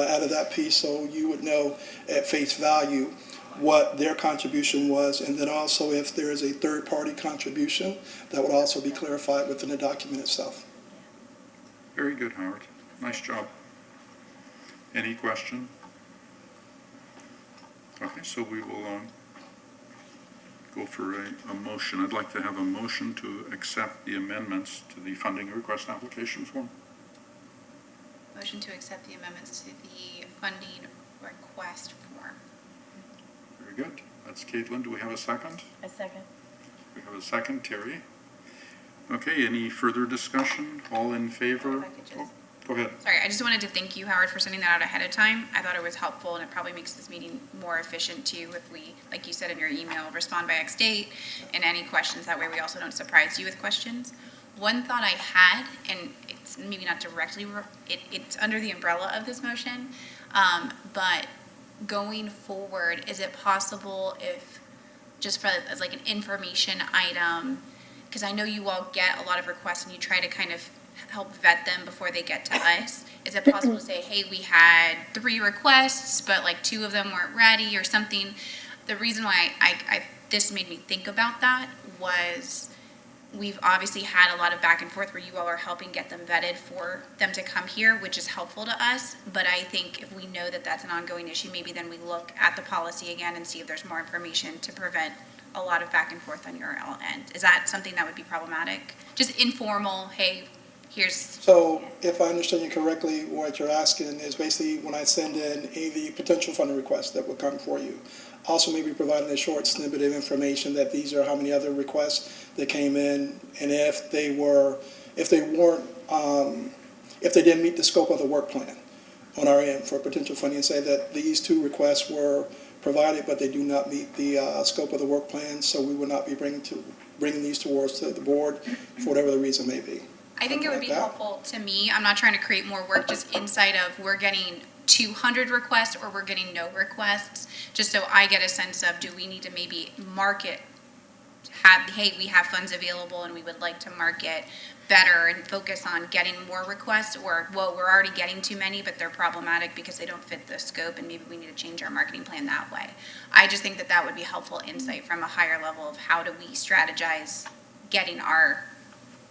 I added that piece so you would know at face value what their contribution was, and then also if there is a third-party contribution, that would also be clarified within the document itself. Very good, Howard. Nice job. Any question? Okay, so we will go for a motion. I'd like to have a motion to accept the amendments to the funding request application form. Motion to accept the amendments to the funding request form. Very good. That's Caitlin. Do we have a second? A second. We have a second. Terry? Okay, any further discussion? All in favor? If I could just- Go ahead. Sorry, I just wanted to thank you, Howard, for sending that out ahead of time. I thought it was helpful, and it probably makes this meeting more efficient too if we, like you said in your email, respond by X date, and any questions, that way we also don't surprise you with questions. One thought I had, and it's maybe not directly, it's under the umbrella of this motion, but going forward, is it possible if, just for, as like an information item, because I know you all get a lot of requests and you try to kind of help vet them before they get to us. Is it possible to say, hey, we had 3 requests, but like 2 of them weren't ready or something? The reason why this made me think about that was we've obviously had a lot of back and forth where you all are helping get them vetted for them to come here, which is helpful to us. But I think if we know that that's an ongoing issue, maybe then we look at the policy again and see if there's more information to prevent a lot of back and forth on your end. Is that something that would be problematic? Just informal, hey, here's. So if I understand you correctly, what you're asking is basically when I send in any of the potential funding requests that will come for you, also maybe providing a short snippet of information that these are how many other requests that came in, and if they didn't meet the scope of the work plan on our end for potential funding, and say that these 2 requests were provided, but they do not meet the scope of the work plan, so we will not be bringing these towards to the board for whatever the reason may be. I think it would be Like that. helpful to me. I'm not trying to create more work, just insight of we're getting 200 requests or we're getting no requests, just so I get a sense of, do we need to maybe market, hey, we have funds available and we would like to market better and focus on getting more requests, or, well, we're already getting too many, but they're problematic because they don't fit the scope and maybe we need to change our marketing plan that way. I just think that that would be helpful insight from a higher level of how do we strategize getting our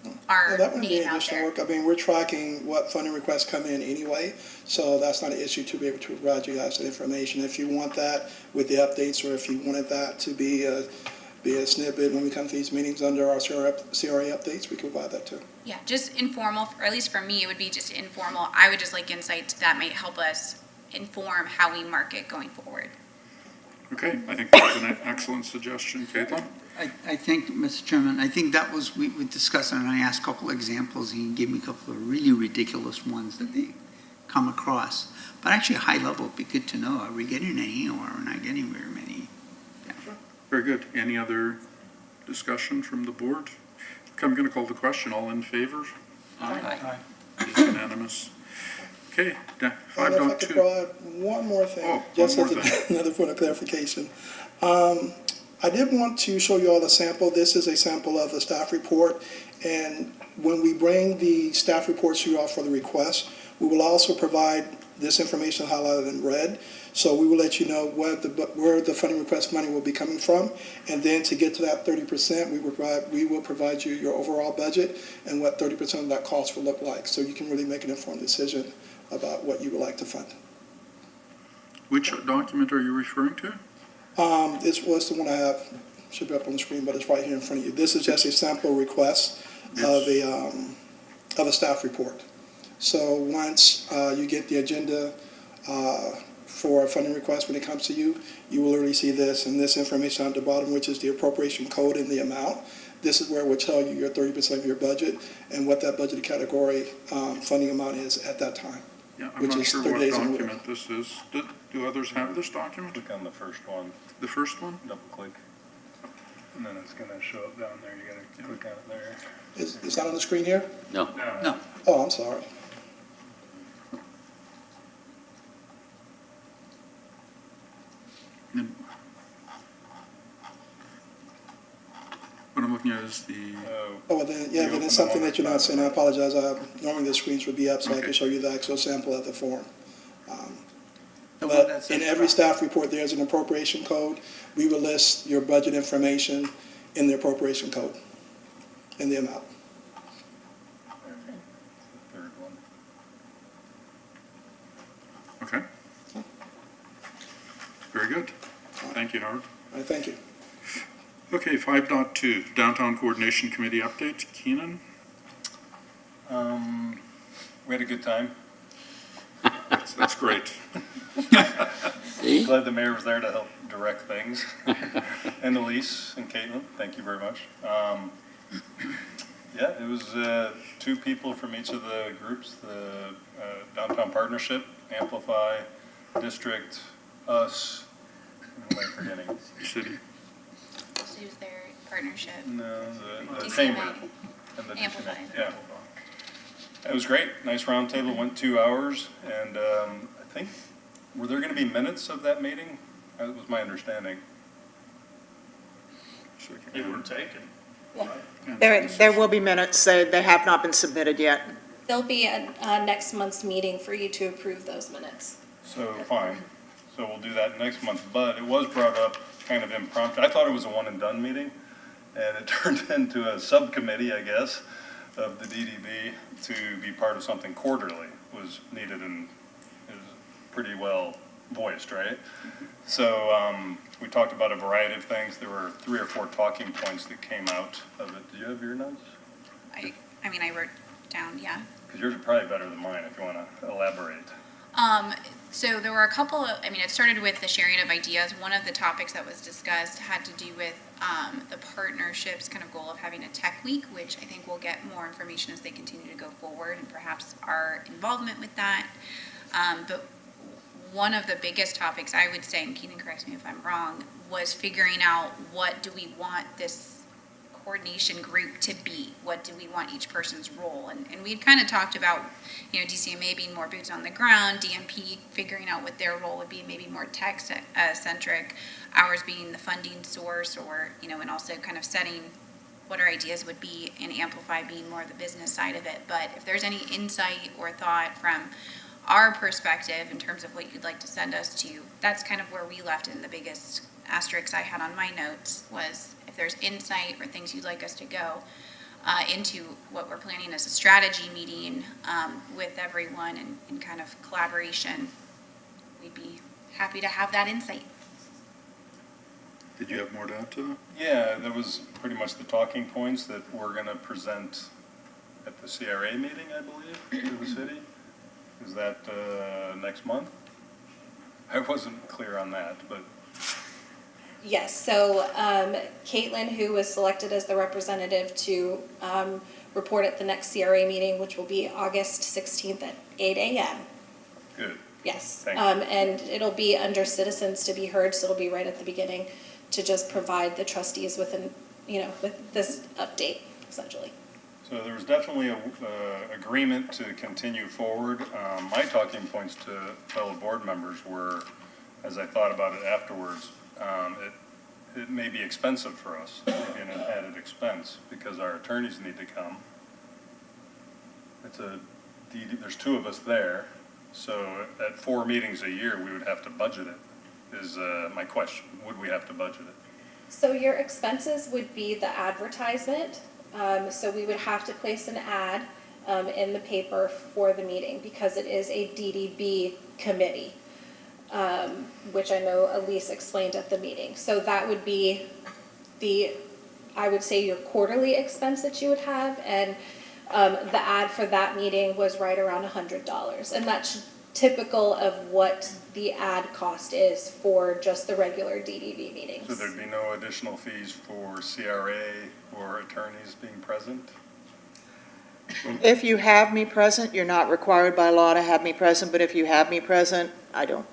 Well, that wouldn't be name out additional there. work. I mean, we're tracking what funding requests come in anyway, so that's not an issue to be able to provide you guys that information. If you want that with the updates, or if you wanted that to be a snippet when we come to these meetings under our CRA updates, we can provide that too. Yeah, just informal, or at least for me, it would be just informal. I would just like insights that might help us inform how we market going forward. Okay, I think that's an excellent suggestion. Caitlin? I think, Mr. Chairman, I think that was, we discussed it, and I asked a couple of examples, and he gave me a couple of really ridiculous ones that they come across. But actually, high level, it'd be good to know, are we getting any, or are we not getting very many? Very good. Any other discussion from the board? I'm going to call the question. All in favor? Aye. It is unanimous. Okay, And if I could 5.2. provide one more thing, Oh, just one as more thing. another point of clarification. I did want to show you all a sample. This is a sample of the staff report, and when we bring the staff reports to you all for the request, we will also provide this information highlighted in red. So we will let you know where the funding request money will be coming from, and then to get to that 30%, we will provide you your overall budget and what 30% of that cost will look like, so you can really make an informed decision about what you would like to fund. Which document are you referring to? This was the one I have, should be up on the screen, but it's right here in front of you. This is just a sample request of a staff report. So once you get the agenda for a funding request when it comes to you, you will literally see this and this information at the bottom, which is the appropriation code and the amount. This is where it will tell you your 30% of your budget and what that budgeted category funding amount is at that time. Yeah, I'm Which not is sure 30 what days in lieu. document this is. Do others have this document? Click on the first one, The first one? double click, and then it's gonna show up down there, you gotta click on it there. Is that on the screen here? No. No, Oh, I'm sorry. And what I'm looking at is the, Oh, well then, yeah, then it's something that you're not seeing. I apologize. Normally the screens would be up so I Okay. could show you the actual sample of the form. the one But that in says- every staff report, there's an appropriation code. We will list your budget information in the appropriation code and the amount. Third one. okay. Very good. Thank you, Howard. All right, thank you. Okay, 5.2, Downtown Coordination Committee update. Keenan? We had a good time. That's great. See? Glad the mayor was there to help direct things. And Elise and Caitlin, thank you very much. Yeah, it was 2 people from each of the groups, the Downtown Partnership, Amplify, District, us, who am I forgetting? City. Who's their partnership? No, the DCMA. Chamber. And the Amplify. DCMA, yeah. It was great, nice roundtable, went 2 hours, and I think, were there gonna be minutes of that meeting? That was my understanding. They were taken. There will be minutes, they have not been submitted yet. There'll be a next month's meeting for you to approve those minutes. So, fine, so we'll do that next month, but it was brought up kind of impromptu. I thought it was a one and done meeting, and it turned into a subcommittee, I guess, of the DDB to be part of something quarterly was needed and is pretty well voiced, right? So we talked about a variety of things. There were 3 or 4 talking points that came out of it. Do you have your notes? I mean, I wrote down, yeah. Because yours are probably better than mine if you want to elaborate. So there were a couple of, I mean, it started with the sharing of ideas. One of the topics that was discussed had to do with the partnership's kind of goal of having a tech week, which I think we'll get more information as they continue to go forward and perhaps our involvement with that. But one of the biggest topics, I would say, and Keenan corrects me if I'm wrong, was figuring out what do we want this coordination group to be? What do we want each person's role? And we had kind of talked about, you know, DCMA being more boots on the ground, DMP figuring out what their role would be, maybe more tech centric, ours being the funding source, or, you know, and also kind of setting what our ideas would be, and Amplify being more the business side of it. But if there's any insight or thought from our perspective in terms of what you'd like to send us to, that's kind of where we left it. And the biggest asterisk I had on my notes was if there's insight or things you'd like us to go into what we're planning as a strategy meeting with everyone and kind of collaboration, we'd be happy to have that insight. Did you have more to add to that? Yeah, that was pretty much the talking points that we're going to present at the CRA meeting, I believe, to the city. Is that next month? I wasn't clear on that, but. Yes, so Caitlin, who was selected as the representative to report at the next CRA meeting, which will be August 16th at 8 a.m. Good. Yes, Thank you. and it'll be under citizens to be heard, so it'll be right at the beginning to just provide the trustees with with this update, essentially. So there was definitely a agreement to continue forward. My talking points to fellow board members were, as I thought about it afterwards, it may be expensive for us, maybe an added expense, because our attorneys need to come. There's 2 of us there, so at 4 meetings a year, we would have to budget it, is my question. Would we have to budget it? So your expenses would be the advertisement. So we would have to place an ad in the paper for the meeting because it is a DDB committee, which I know Elise explained at the meeting. So that would be I would say your quarterly expense that you would have, and the ad for that meeting was right around $100. And that's typical of what the ad cost is for just the regular DDB meetings. So there'd be no additional fees for CRA or attorneys being present? If you have me present, you're not required by law to have me present, but if you have me present, I don't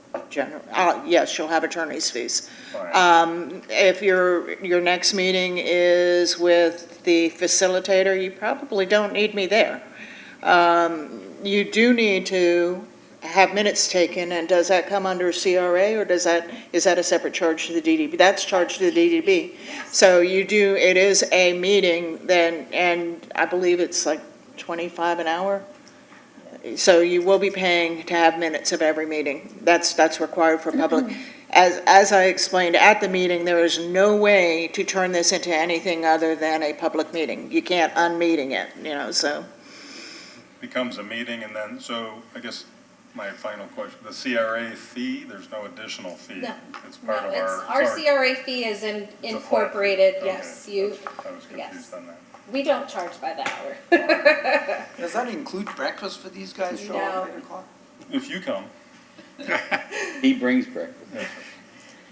yes, you'll have attorney's fees. Fine. If your next meeting is with the facilitator, you probably don't need me there. You do need to have minutes taken, and does that come under CRA, or is that a separate charge to the DDB? That's charged to the DDB. So it is a meeting then, and I believe it's like $25 an hour. So you will be paying to have minutes of every meeting. That's required for public. As I explained at the meeting, there is no way to turn this into anything other than a public meeting. You can't unmeeting it, so. Becomes a meeting, and then, so I guess my final question. The CRA fee, there's no additional fee? No. It's part of our. Our charge. CRA fee is It's a flat fee. incorporated, Okay. yes, you, I was yes. confused on that. We don't charge by the hour. Does that include breakfast for these guys show up at No. 8 o'clock? If you come. He brings breakfast.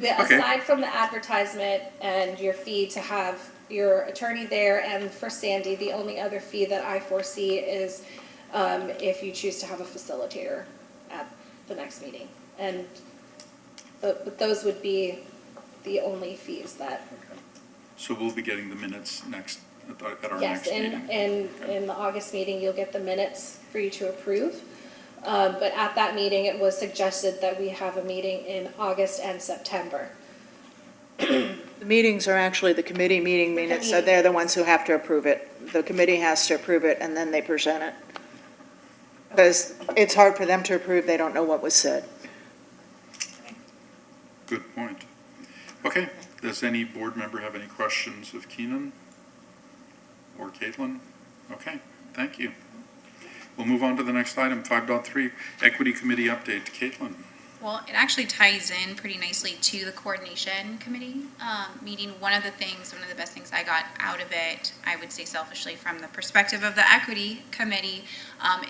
Okay. Aside from the advertisement and your fee to have your attorney there, and for Sandy, the only other fee that I foresee is if you choose to have a facilitator at the next meeting. And but those would be the only fees that, So we'll be getting the minutes next, at our yes, next meeting. in the August meeting, you'll get the minutes for you to approve. But at that meeting, it was suggested that we have a meeting in August and September. The meetings are actually the committee meeting minutes, so they're the ones who have to approve it. The committee has to approve it, and then they present it. Because it's hard for them to approve, they don't know what was said. Good point. Okay, does any board member have any questions of Keenan or Caitlin? Okay, thank you. We'll move on to the next item, 5.3, Equity Committee Update. Caitlin? Well, it actually ties in pretty nicely to the coordination committee meeting. One of the best things I got out of it, I would say selfishly from the perspective of the equity committee,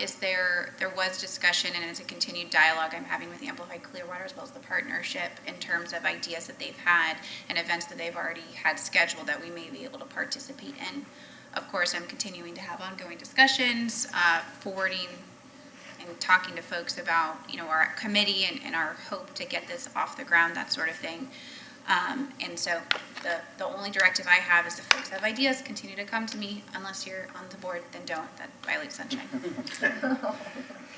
is there was discussion, and it's a continued dialogue I'm having with Amplified Clearwater as well as the partnership in terms of ideas that they've had and events that they've already had scheduled that we may be able to participate in. Of course, I'm continuing to have ongoing discussions, forwarding and talking to folks about, our committee and our hope to get this off the ground, that sort of thing. And so the only directive I have is if folks have ideas, continue to come to me. Unless you're on the board, then don't. That violates sunshine.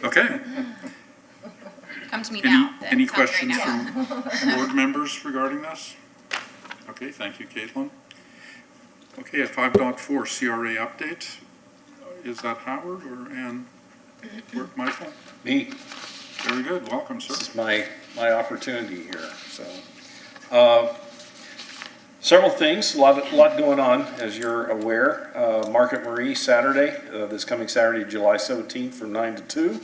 Okay. Come to me now. Any Tell me right questions now. from board members regarding this? Okay, thank you, Caitlin. Okay, at 5.4, CRA update. Is that Howard or Ann? Or Michael? Me. Very good, welcome, sir. This is my opportunity here. So, several things, a lot going on, as you're aware. Market Marie Saturday, this coming Saturday, July 17th from 9 to 2.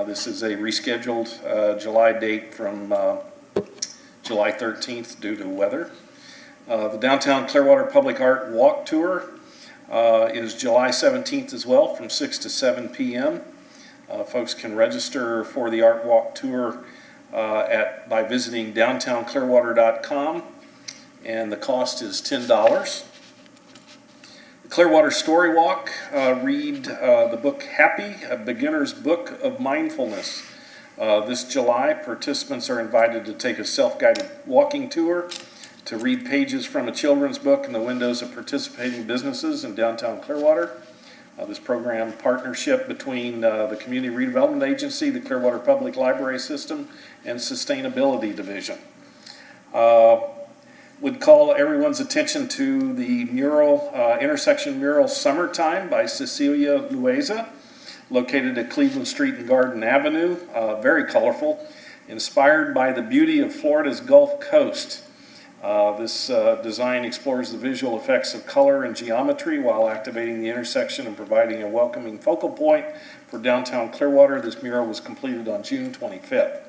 This is a rescheduled July date from July 13th due to weather. The Downtown Clearwater Public Art Walk Tour is July 17th as well from 6 to 7 p.m. Folks can register for the Art Walk Tour by visiting downtownclearwater.com, and the cost is $10. The Clearwater Story Walk, read the book Happy, a beginner's book of mindfulness. This July, participants are invited to take a self-guided walking tour to read pages from a children's book in the windows of participating businesses in downtown Clearwater. This program partnership between the Community Redevelopment Agency, the Clearwater Public Library System, and Sustainability Division. Would call everyone's attention to the mural, intersection mural Summertime by Cecilia Lueza, located at Cleveland Street and Garden Avenue. Very colorful, inspired by the beauty of Florida's Gulf Coast. This design explores the visual effects of color and geometry while activating the intersection and providing a welcoming focal point for downtown Clearwater. This mural was completed on June 25th.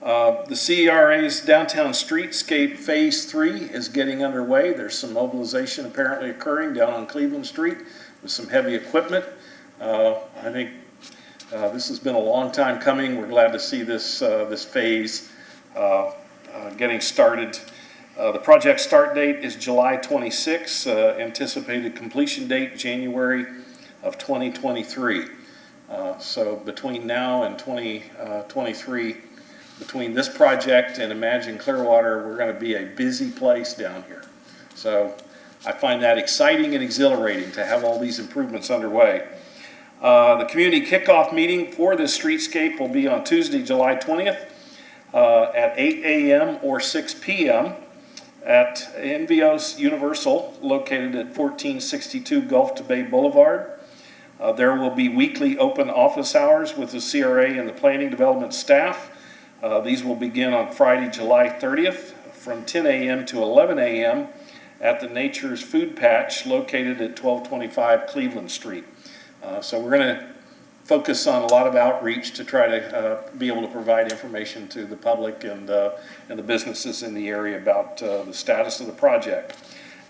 The CERA's Downtown Streetscape Phase 3 is getting underway. There's some mobilization apparently occurring down on Cleveland Street with some heavy equipment. I think this has been a long time coming. We're glad to see this phase getting started. The project start date is July 26, anticipated completion date January of 2023. So between now and 2023, between this project and Imagine Clearwater, we're going to be a busy place down here. So I find that exciting and exhilarating to have all these improvements underway. The community kickoff meeting for this streetscape will be on Tuesday, July 20th at 8 a.m. or 6 p.m. at Envios Universal, located at 1462 Gulf to Bay Boulevard. There will be weekly open office hours with the CRA and the planning development staff. These will begin on Friday, July 30th from 10 a.m. to 11 a.m. at the Nature's Food Patch located at 1225 Cleveland Street. So we're going to focus on a lot of outreach to try to be able to provide information to the public and the businesses in the area about the status of the project.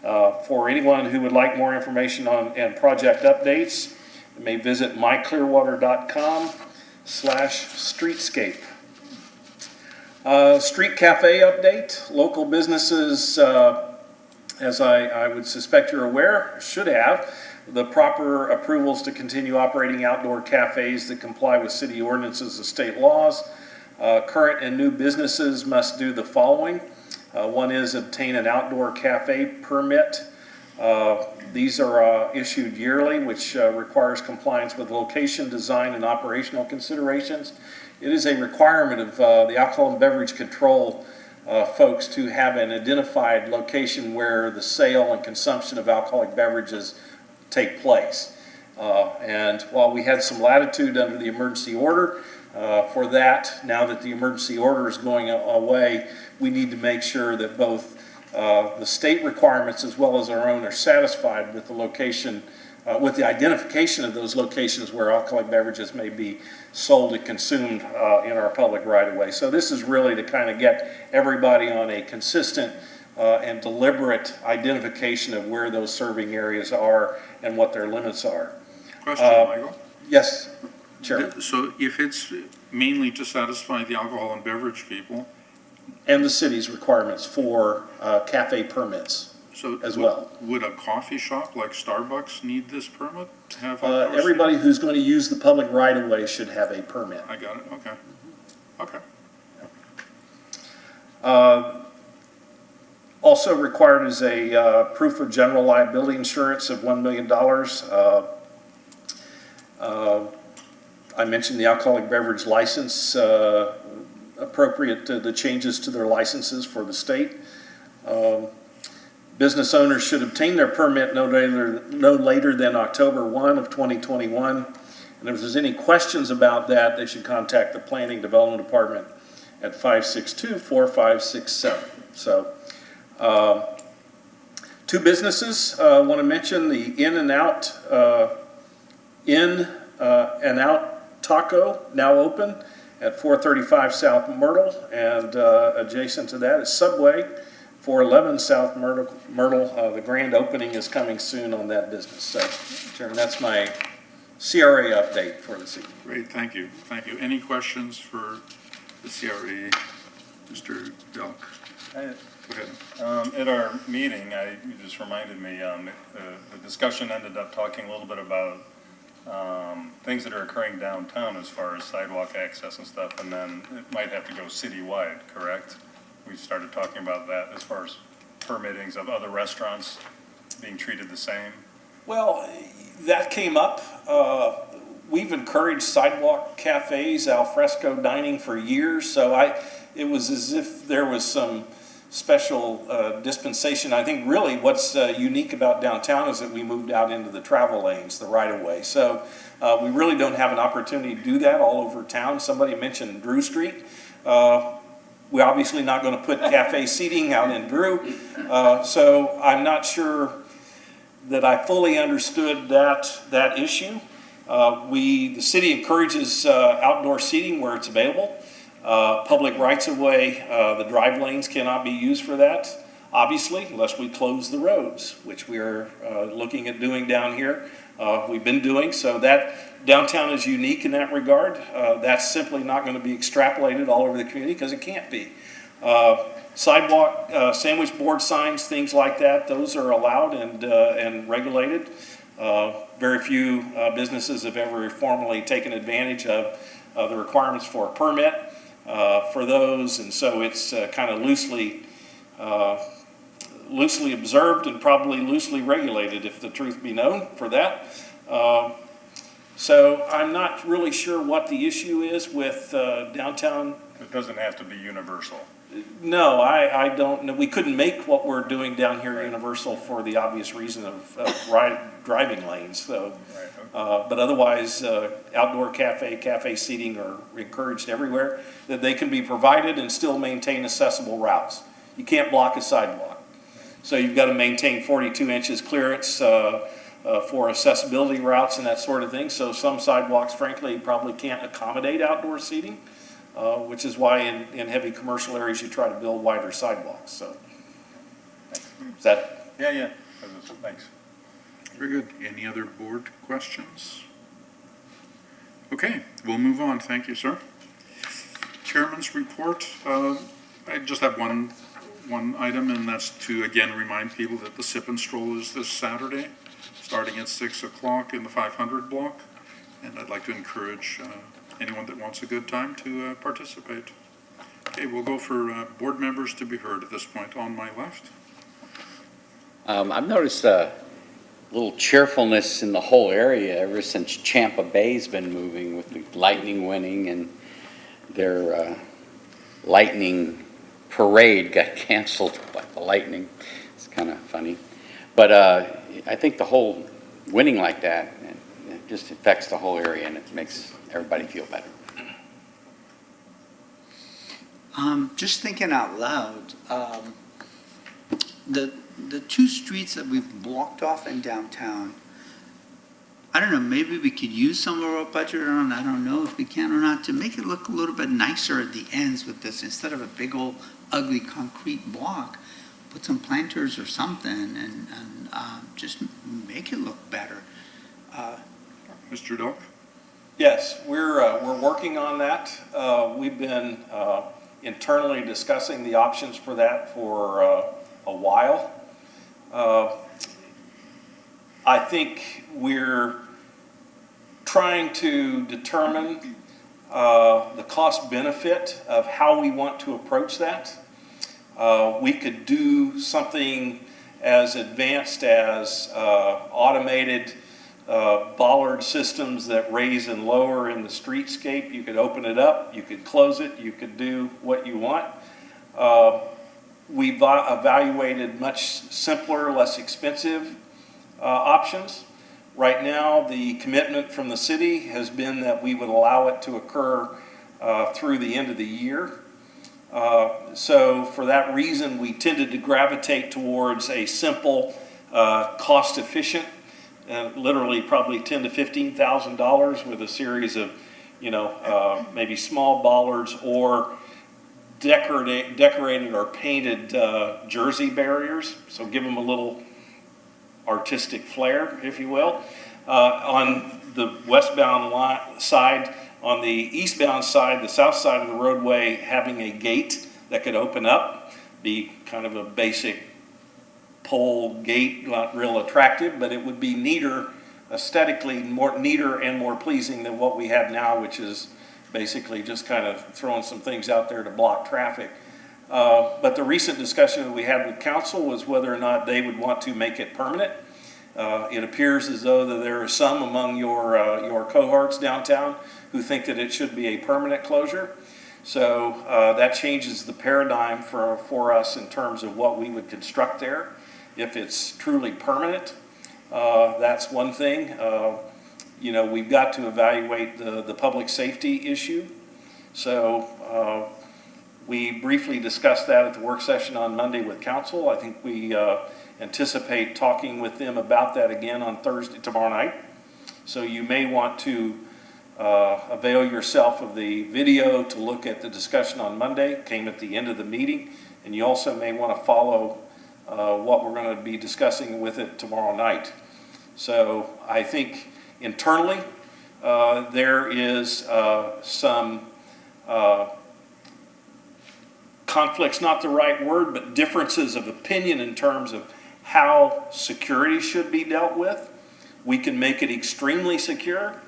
For anyone who would like more information on and project updates, you may visit myclearwater.com/streetscape. Street cafe update. Local businesses, as I would suspect you're aware, should have the proper approvals to continue operating outdoor cafes that comply with city ordinances and state laws. Current and new businesses must do the following. One is obtain an outdoor cafe permit. These are issued yearly, which requires compliance with location, design, and operational considerations. It is a requirement of the alcohol and beverage control folks to have an identified location where the sale and consumption of alcoholic beverages take place. And while we had some latitude under the emergency order for that, now that the emergency order is going away, we need to make sure that both the state requirements as well as our own are satisfied with the location, with the identification of those locations where alcoholic beverages may be sold and consumed in our public right-of-way. So this is really to kind of get everybody on a consistent and deliberate identification of where those serving areas are and what their limits are. Question, Michael? Yes, Chairman. So if it's mainly to satisfy the alcohol and beverage people, And the city's requirements for cafe permits so as well. Would a coffee shop like Starbucks need this permit to have outdoor Everybody who's going to use the public right-of-way should have a permit. I got it, okay. Okay. Also required is a proof of general liability insurance of $1 million. I mentioned the alcoholic beverage license, appropriate to the changes to their licenses for the state. Business owners should obtain their permit no later than October 1 of 2021. And if there's any questions about that, they should contact the Planning Development Department at 562-4567. So, two businesses I want to mention: the In and Out Taco, now open at 435 South Myrtle, and adjacent to that is Subway, 411 South Myrtle. The grand opening is coming soon on that business. So, Chairman, that's my CRA update for this evening. Great, thank you. Thank you. Any questions for the CRA, Mr. Delk? Go ahead. At our meeting, you just reminded me, the discussion ended up talking a little bit about things that are occurring downtown as far as sidewalk access and stuff, and then it might have to go citywide, correct? We started talking about that as far as permittings of other restaurants being treated the same. Well, that came up. We've encouraged sidewalk cafes, al fresco dining for years, so it was as if there was some special dispensation. I think really what's unique about downtown is that we moved out into the travel lanes, the right-of-way. So we really don't have an opportunity to do that all over town. Somebody mentioned Drew Street. We're obviously not going to put cafe seating out in Drew. So I'm not sure that I fully understood that issue. The city encourages outdoor seating where it's available. Public rights-of-way, the drive lanes cannot be used for that, obviously, unless we close the roads, which we are looking at doing down here. We've been doing, so that downtown is unique in that regard. That's simply not going to be extrapolated all over the community because it can't be. Sidewalk, sandwich board signs, things like that, those are allowed and regulated. Very few businesses have ever formally taken advantage of the requirements for a permit for those, and so it's kind of loosely observed and probably loosely regulated, if the truth be known, for that. So I'm not really sure what the issue is with downtown. It doesn't have to be universal. No, I don't know. We couldn't make what we're doing down here universal for the obvious reason of driving lanes. So, but otherwise, outdoor cafe seating are encouraged everywhere, that they can be provided and still maintain accessible routes. You can't block a sidewalk. So you've got to maintain 42 inches clearance for accessibility routes and that sort of thing. So some sidewalks, frankly, probably can't accommodate outdoor seating, which is why in heavy commercial areas you try to build wider sidewalks. So is that? Yeah. Thanks. Very good. Any other board questions? Okay, we'll move on. Thank you, sir. Chairman's report. I just have one item, and that's to again remind people that the Sip and Stroll is this Saturday, starting at 6 o'clock in the 500 block. And I'd like to encourage anyone that wants a good time to participate. Okay, we'll go for board members to be heard at this point on my left. I've noticed a little cheerfulness in the whole area ever since Champa Bay's been moving with the lightning winning, and their lightning parade got canceled by the lightning. It's kind of funny. But I think the whole winning like that, it just affects the whole area and it makes everybody feel better. Just thinking out loud, the two streets that we've blocked off in downtown, I don't know, maybe we could use some of our budget on, I don't know if we can or not, to make it look a little bit nicer at the ends with this, instead of a big old ugly concrete block, put some planters or something and just make it look better. Mr. Dock? Yes, we're working on that. We've been internally discussing the options for that for a while. I think we're trying to determine the cost benefit of how we want to approach that. We could do something as advanced as automated bollard systems that raise and lower in the streetscape. You could open it up, you could close it, you could do what you want. We've evaluated much simpler, less expensive options. Right now, the commitment from the city has been that we would allow it to occur through the end of the year. So for that reason, we tended to gravitate towards a simple, cost-efficient, literally probably $10,000 to $15,000 with a series of, maybe small bollards or decorated or painted jersey barriers. So give them a little artistic flair, if you will. On the westbound side, on the eastbound side, the south side of the roadway, having a gate that could open up, be kind of a basic pole gate, not real attractive, but it would be neater, aesthetically neater and more pleasing than what we have now, which is basically just kind of throwing some things out there to block traffic. But the recent discussion that we had with council was whether or not they would want to make it permanent. It appears as though that there are some among your cohorts downtown who think that it should be a permanent closure. So that changes the paradigm for us in terms of what we would construct there. If it's truly permanent, that's one thing. We've got to evaluate the public safety issue. So we briefly discussed that at the work session on Monday with council. I think we anticipate talking with them about that again on tomorrow night. So you may want to avail yourself of the video to look at the discussion on Monday. It came at the end of the meeting. And you also may want to follow what we're going to be discussing with it tomorrow night. So I think internally there is some conflicts, not the right word, but differences of opinion in terms of how security should be dealt with. We can make it extremely secure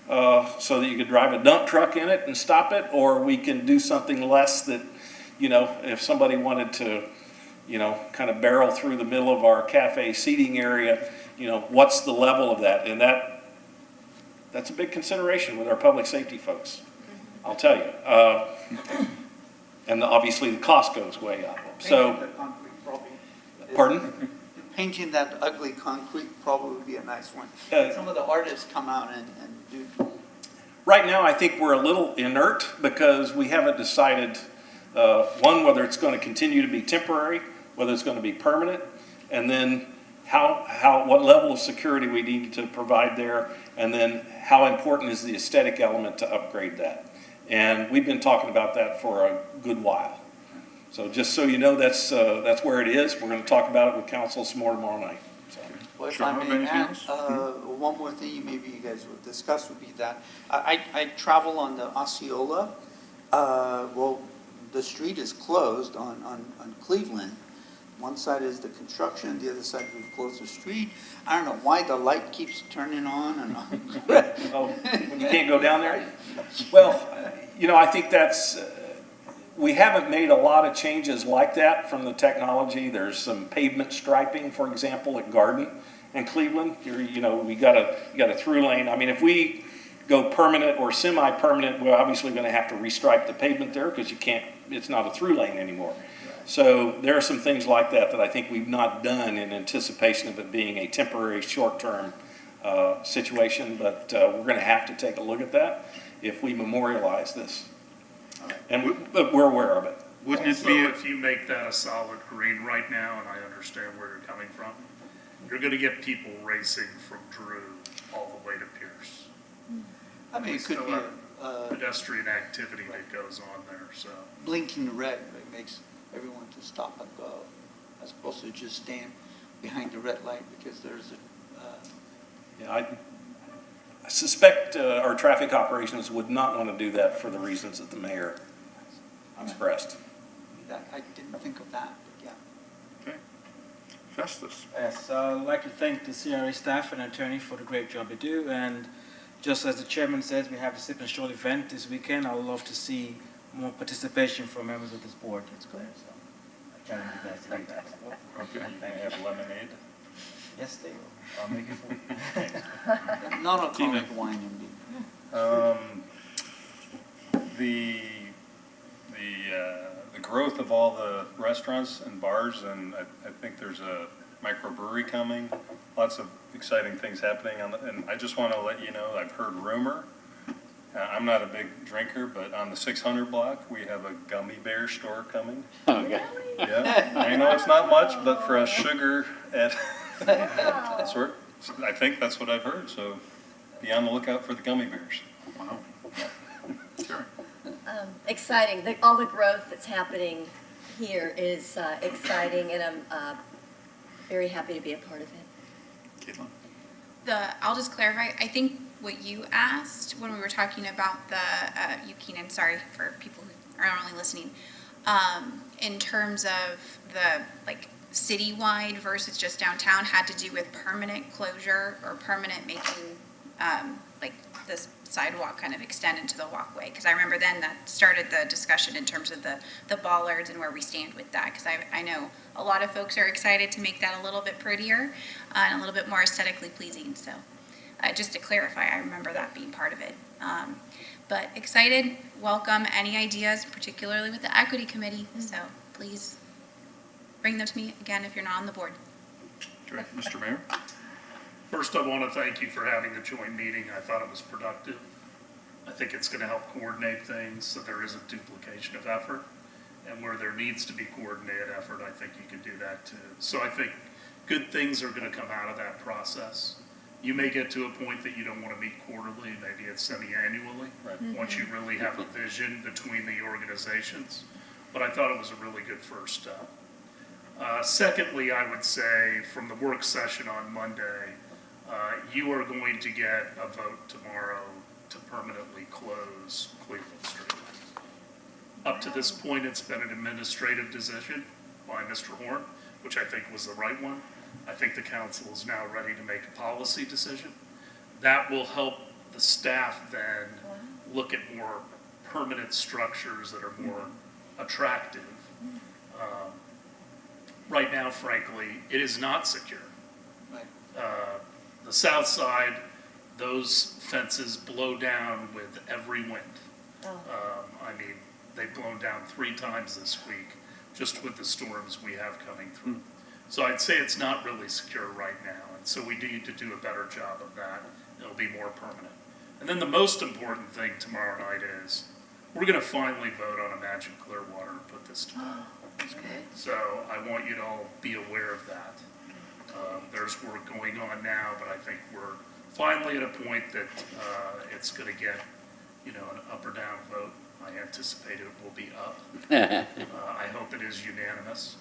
so that you could drive a dump truck in it and stop it, or we can do something less that, if somebody wanted to, kind of barrel through the middle of our cafe seating area, what's the level of that? And that's a big consideration with our public safety folks, I'll tell you. And obviously the cost goes way up. So, pardon? Painting that ugly concrete probably would be a nice one. Some of the artists come out and do. Right now, I think we're a little inert because we haven't decided, one, whether it's going to continue to be temporary, whether it's going to be permanent, and then what level of security we need to provide there, and then how important is the aesthetic element to upgrade that. And we've been talking about that for a good while. So just so you know, that's where it is. We're going to talk about it with council some more tomorrow night. So. Well, if Sean, I may anything add, else? one more thing maybe you guys would discuss would be that I travel on the Osceola. Well, the street is closed on Cleveland. One side is the construction, the other side we've closed the street. I don't know why the light keeps turning on and on. Oh, you can't go down there? Well, I think that's, we haven't made a lot of changes like that from the technology. There's some pavement striping, for example, at Garden and Cleveland. We got a through lane. I mean, if we go permanent or semi-permanent, we're obviously going to have to restripe the pavement there because it's not a through lane anymore. So there are some things like that I think we've not done in anticipation of it being a temporary, short-term situation, but we're going to have to take a look at that if we memorialize this. But we're aware of it. Wouldn't it Also, be, if you make that a solid green right now, and I understand where you're coming from, you're gonna get people racing from Drew all the way to Pierce. I mean, it could Still be have a pedestrian activity that goes on there, so. blinking red that makes everyone to stop and go, as opposed to just stand behind the red light because there's a, I suspect our traffic operations would not want to do that for the reasons that the mayor expressed. I didn't think of that, but yeah. okay, Festus? Yes, I'd like to thank the CRA staff and attorney for the great job they do. And just as the chairman says, we have a sip and stroll event this weekend. I would love to see more participation from members of this board. It's clear, so I challenge you guys to do that. Okay. They have lemonade. Yes, they will. I'll make it for you. Non-alcoholic wine indeed. The growth of all the restaurants and bars, and I think there's a microbrewery coming, lots of exciting things happening and I just want to let you know, I've heard rumor, I'm not a big drinker, but on the 600 block, we have a gummy bear store coming. Okay. Yeah, I know it's not much, but for us sugar at, I think that's what I've heard, so be on the lookout for the gummy bears. Wow. Sure. Exciting. All the growth that's happening here is exciting, and I'm very happy to be a part of it. Caitlin? I'll just clarify, I think what you asked when we were talking about the, you Keenan, sorry for people who are only listening, in terms of the, like, citywide versus just downtown had to do with permanent closure or permanent making, like, this sidewalk kind of extend into the walkway. Because I remember then that started the discussion in terms of the bollards and where we stand with that. Because I know a lot of folks are excited to make that a little bit prettier and a little bit more aesthetically pleasing. So just to clarify, I remember that being part of it. But excited, welcome any ideas, particularly with the equity committee. So please bring them to me again if you're not on the board. Great. Mr. Mayor? First, I want to thank you for having the joint meeting. I thought it was productive. I think it's going to help coordinate things so there isn't duplication of effort. And where there needs to be coordinated effort, I think you can do that too. So I think good things are going to come out of that process. You may get to a point that you don't want to meet quarterly, maybe it's semi-annually, once you really have a vision between the organizations. But I thought it was a really good first step. Secondly, I would say from the work session on Monday, you are going to get a vote tomorrow to permanently close Cleveland Street. Up to this point, it's been an administrative decision by Mr. Horn, which I think was the right one. I think the council is now ready to make a policy decision. That will help the staff then look at more permanent structures that are more attractive. Right now, frankly, it is not secure. Right. The south side, those fences blow down with every wind. I mean, they've blown down 3 times this week, just with the storms we have coming through. So I'd say it's not really secure right now, and so we need to do a better job of that. It'll be more permanent. And then the most important thing tomorrow night is, we're gonna finally vote on Imagine Clearwater and put this to bed. So I want you to all be aware of that. There going on now, but I think we're finally at a point that it's going to get, an up or down vote. I anticipate it will be up. I hope it is unanimous.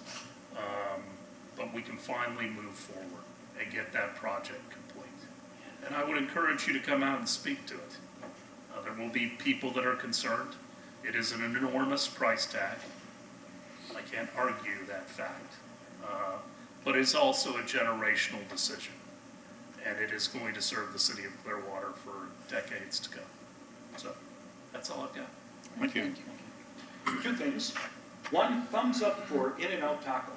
But we can finally move forward and get that project complete. And I would encourage you to come out and speak to it. There will be people that are concerned. It is an enormous price tag. I can't argue that fact. But it's also a generational decision. And it is going to serve the city of Clearwater for decades to come. So that's all I've got. Thank you. Two things. One, thumbs up for In-N-Out Taco.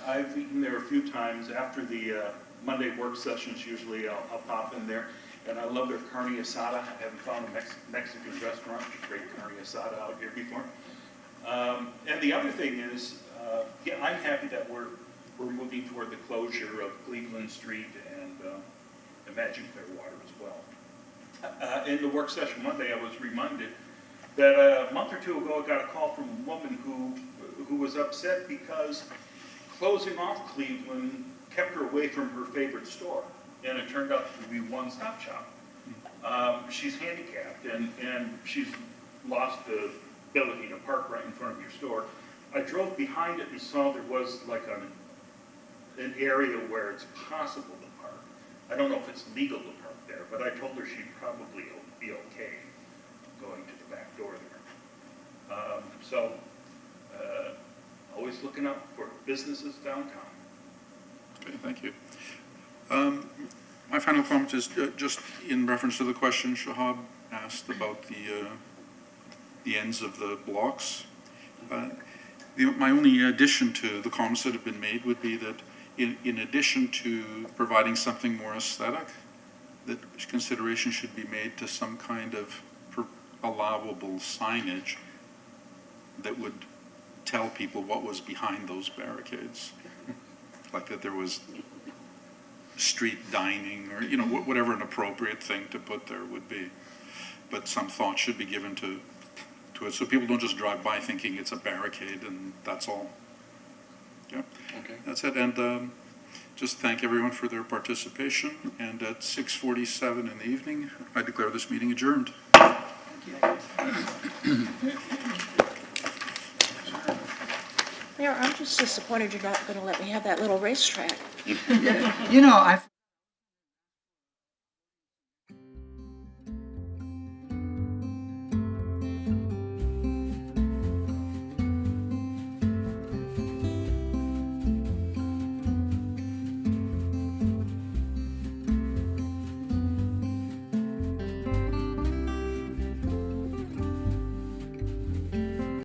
I've eaten there a few times after the Monday work sessions. Usually I'll pop in there, and I love their carne asada. I haven't found a Mexican restaurant with great carne asada out here before. And the other thing is, I'm happy that we're moving toward the closure of Cleveland Street and Imagine Clearwater as well. In the work session Monday, I was reminded that a month or two ago, I got a call from a woman who was upset because closing off Cleveland kept her away from her favorite store, and it turned out to be One Stop Shop. She's handicapped, and she's lost the ability to park right in front of your store. I drove behind it and saw there was like an area where it's possible to park. I don't know if it's legal to park there, but I told her she'd probably be okay going to the back door there. Always looking out for businesses downtown. Okay, thank you. My final comment is just in reference to the question Shahab asked about the ends of the blocks. My only addition to the comments that have been made would be that in addition to providing something more aesthetic, that consideration should be made to some kind of allowable signage that would tell people what was behind those barricades. Like that there was street dining or, whatever an appropriate thing to put there would be. But some thought should be given to it so people don't just drive by thinking it's a barricade and that's all. Yeah, okay. That's it. And just thank everyone for their participation. And at 6:47 in the evening, I declare this meeting adjourned. Mayor, I'm just disappointed you're not going to let me have that little racetrack. I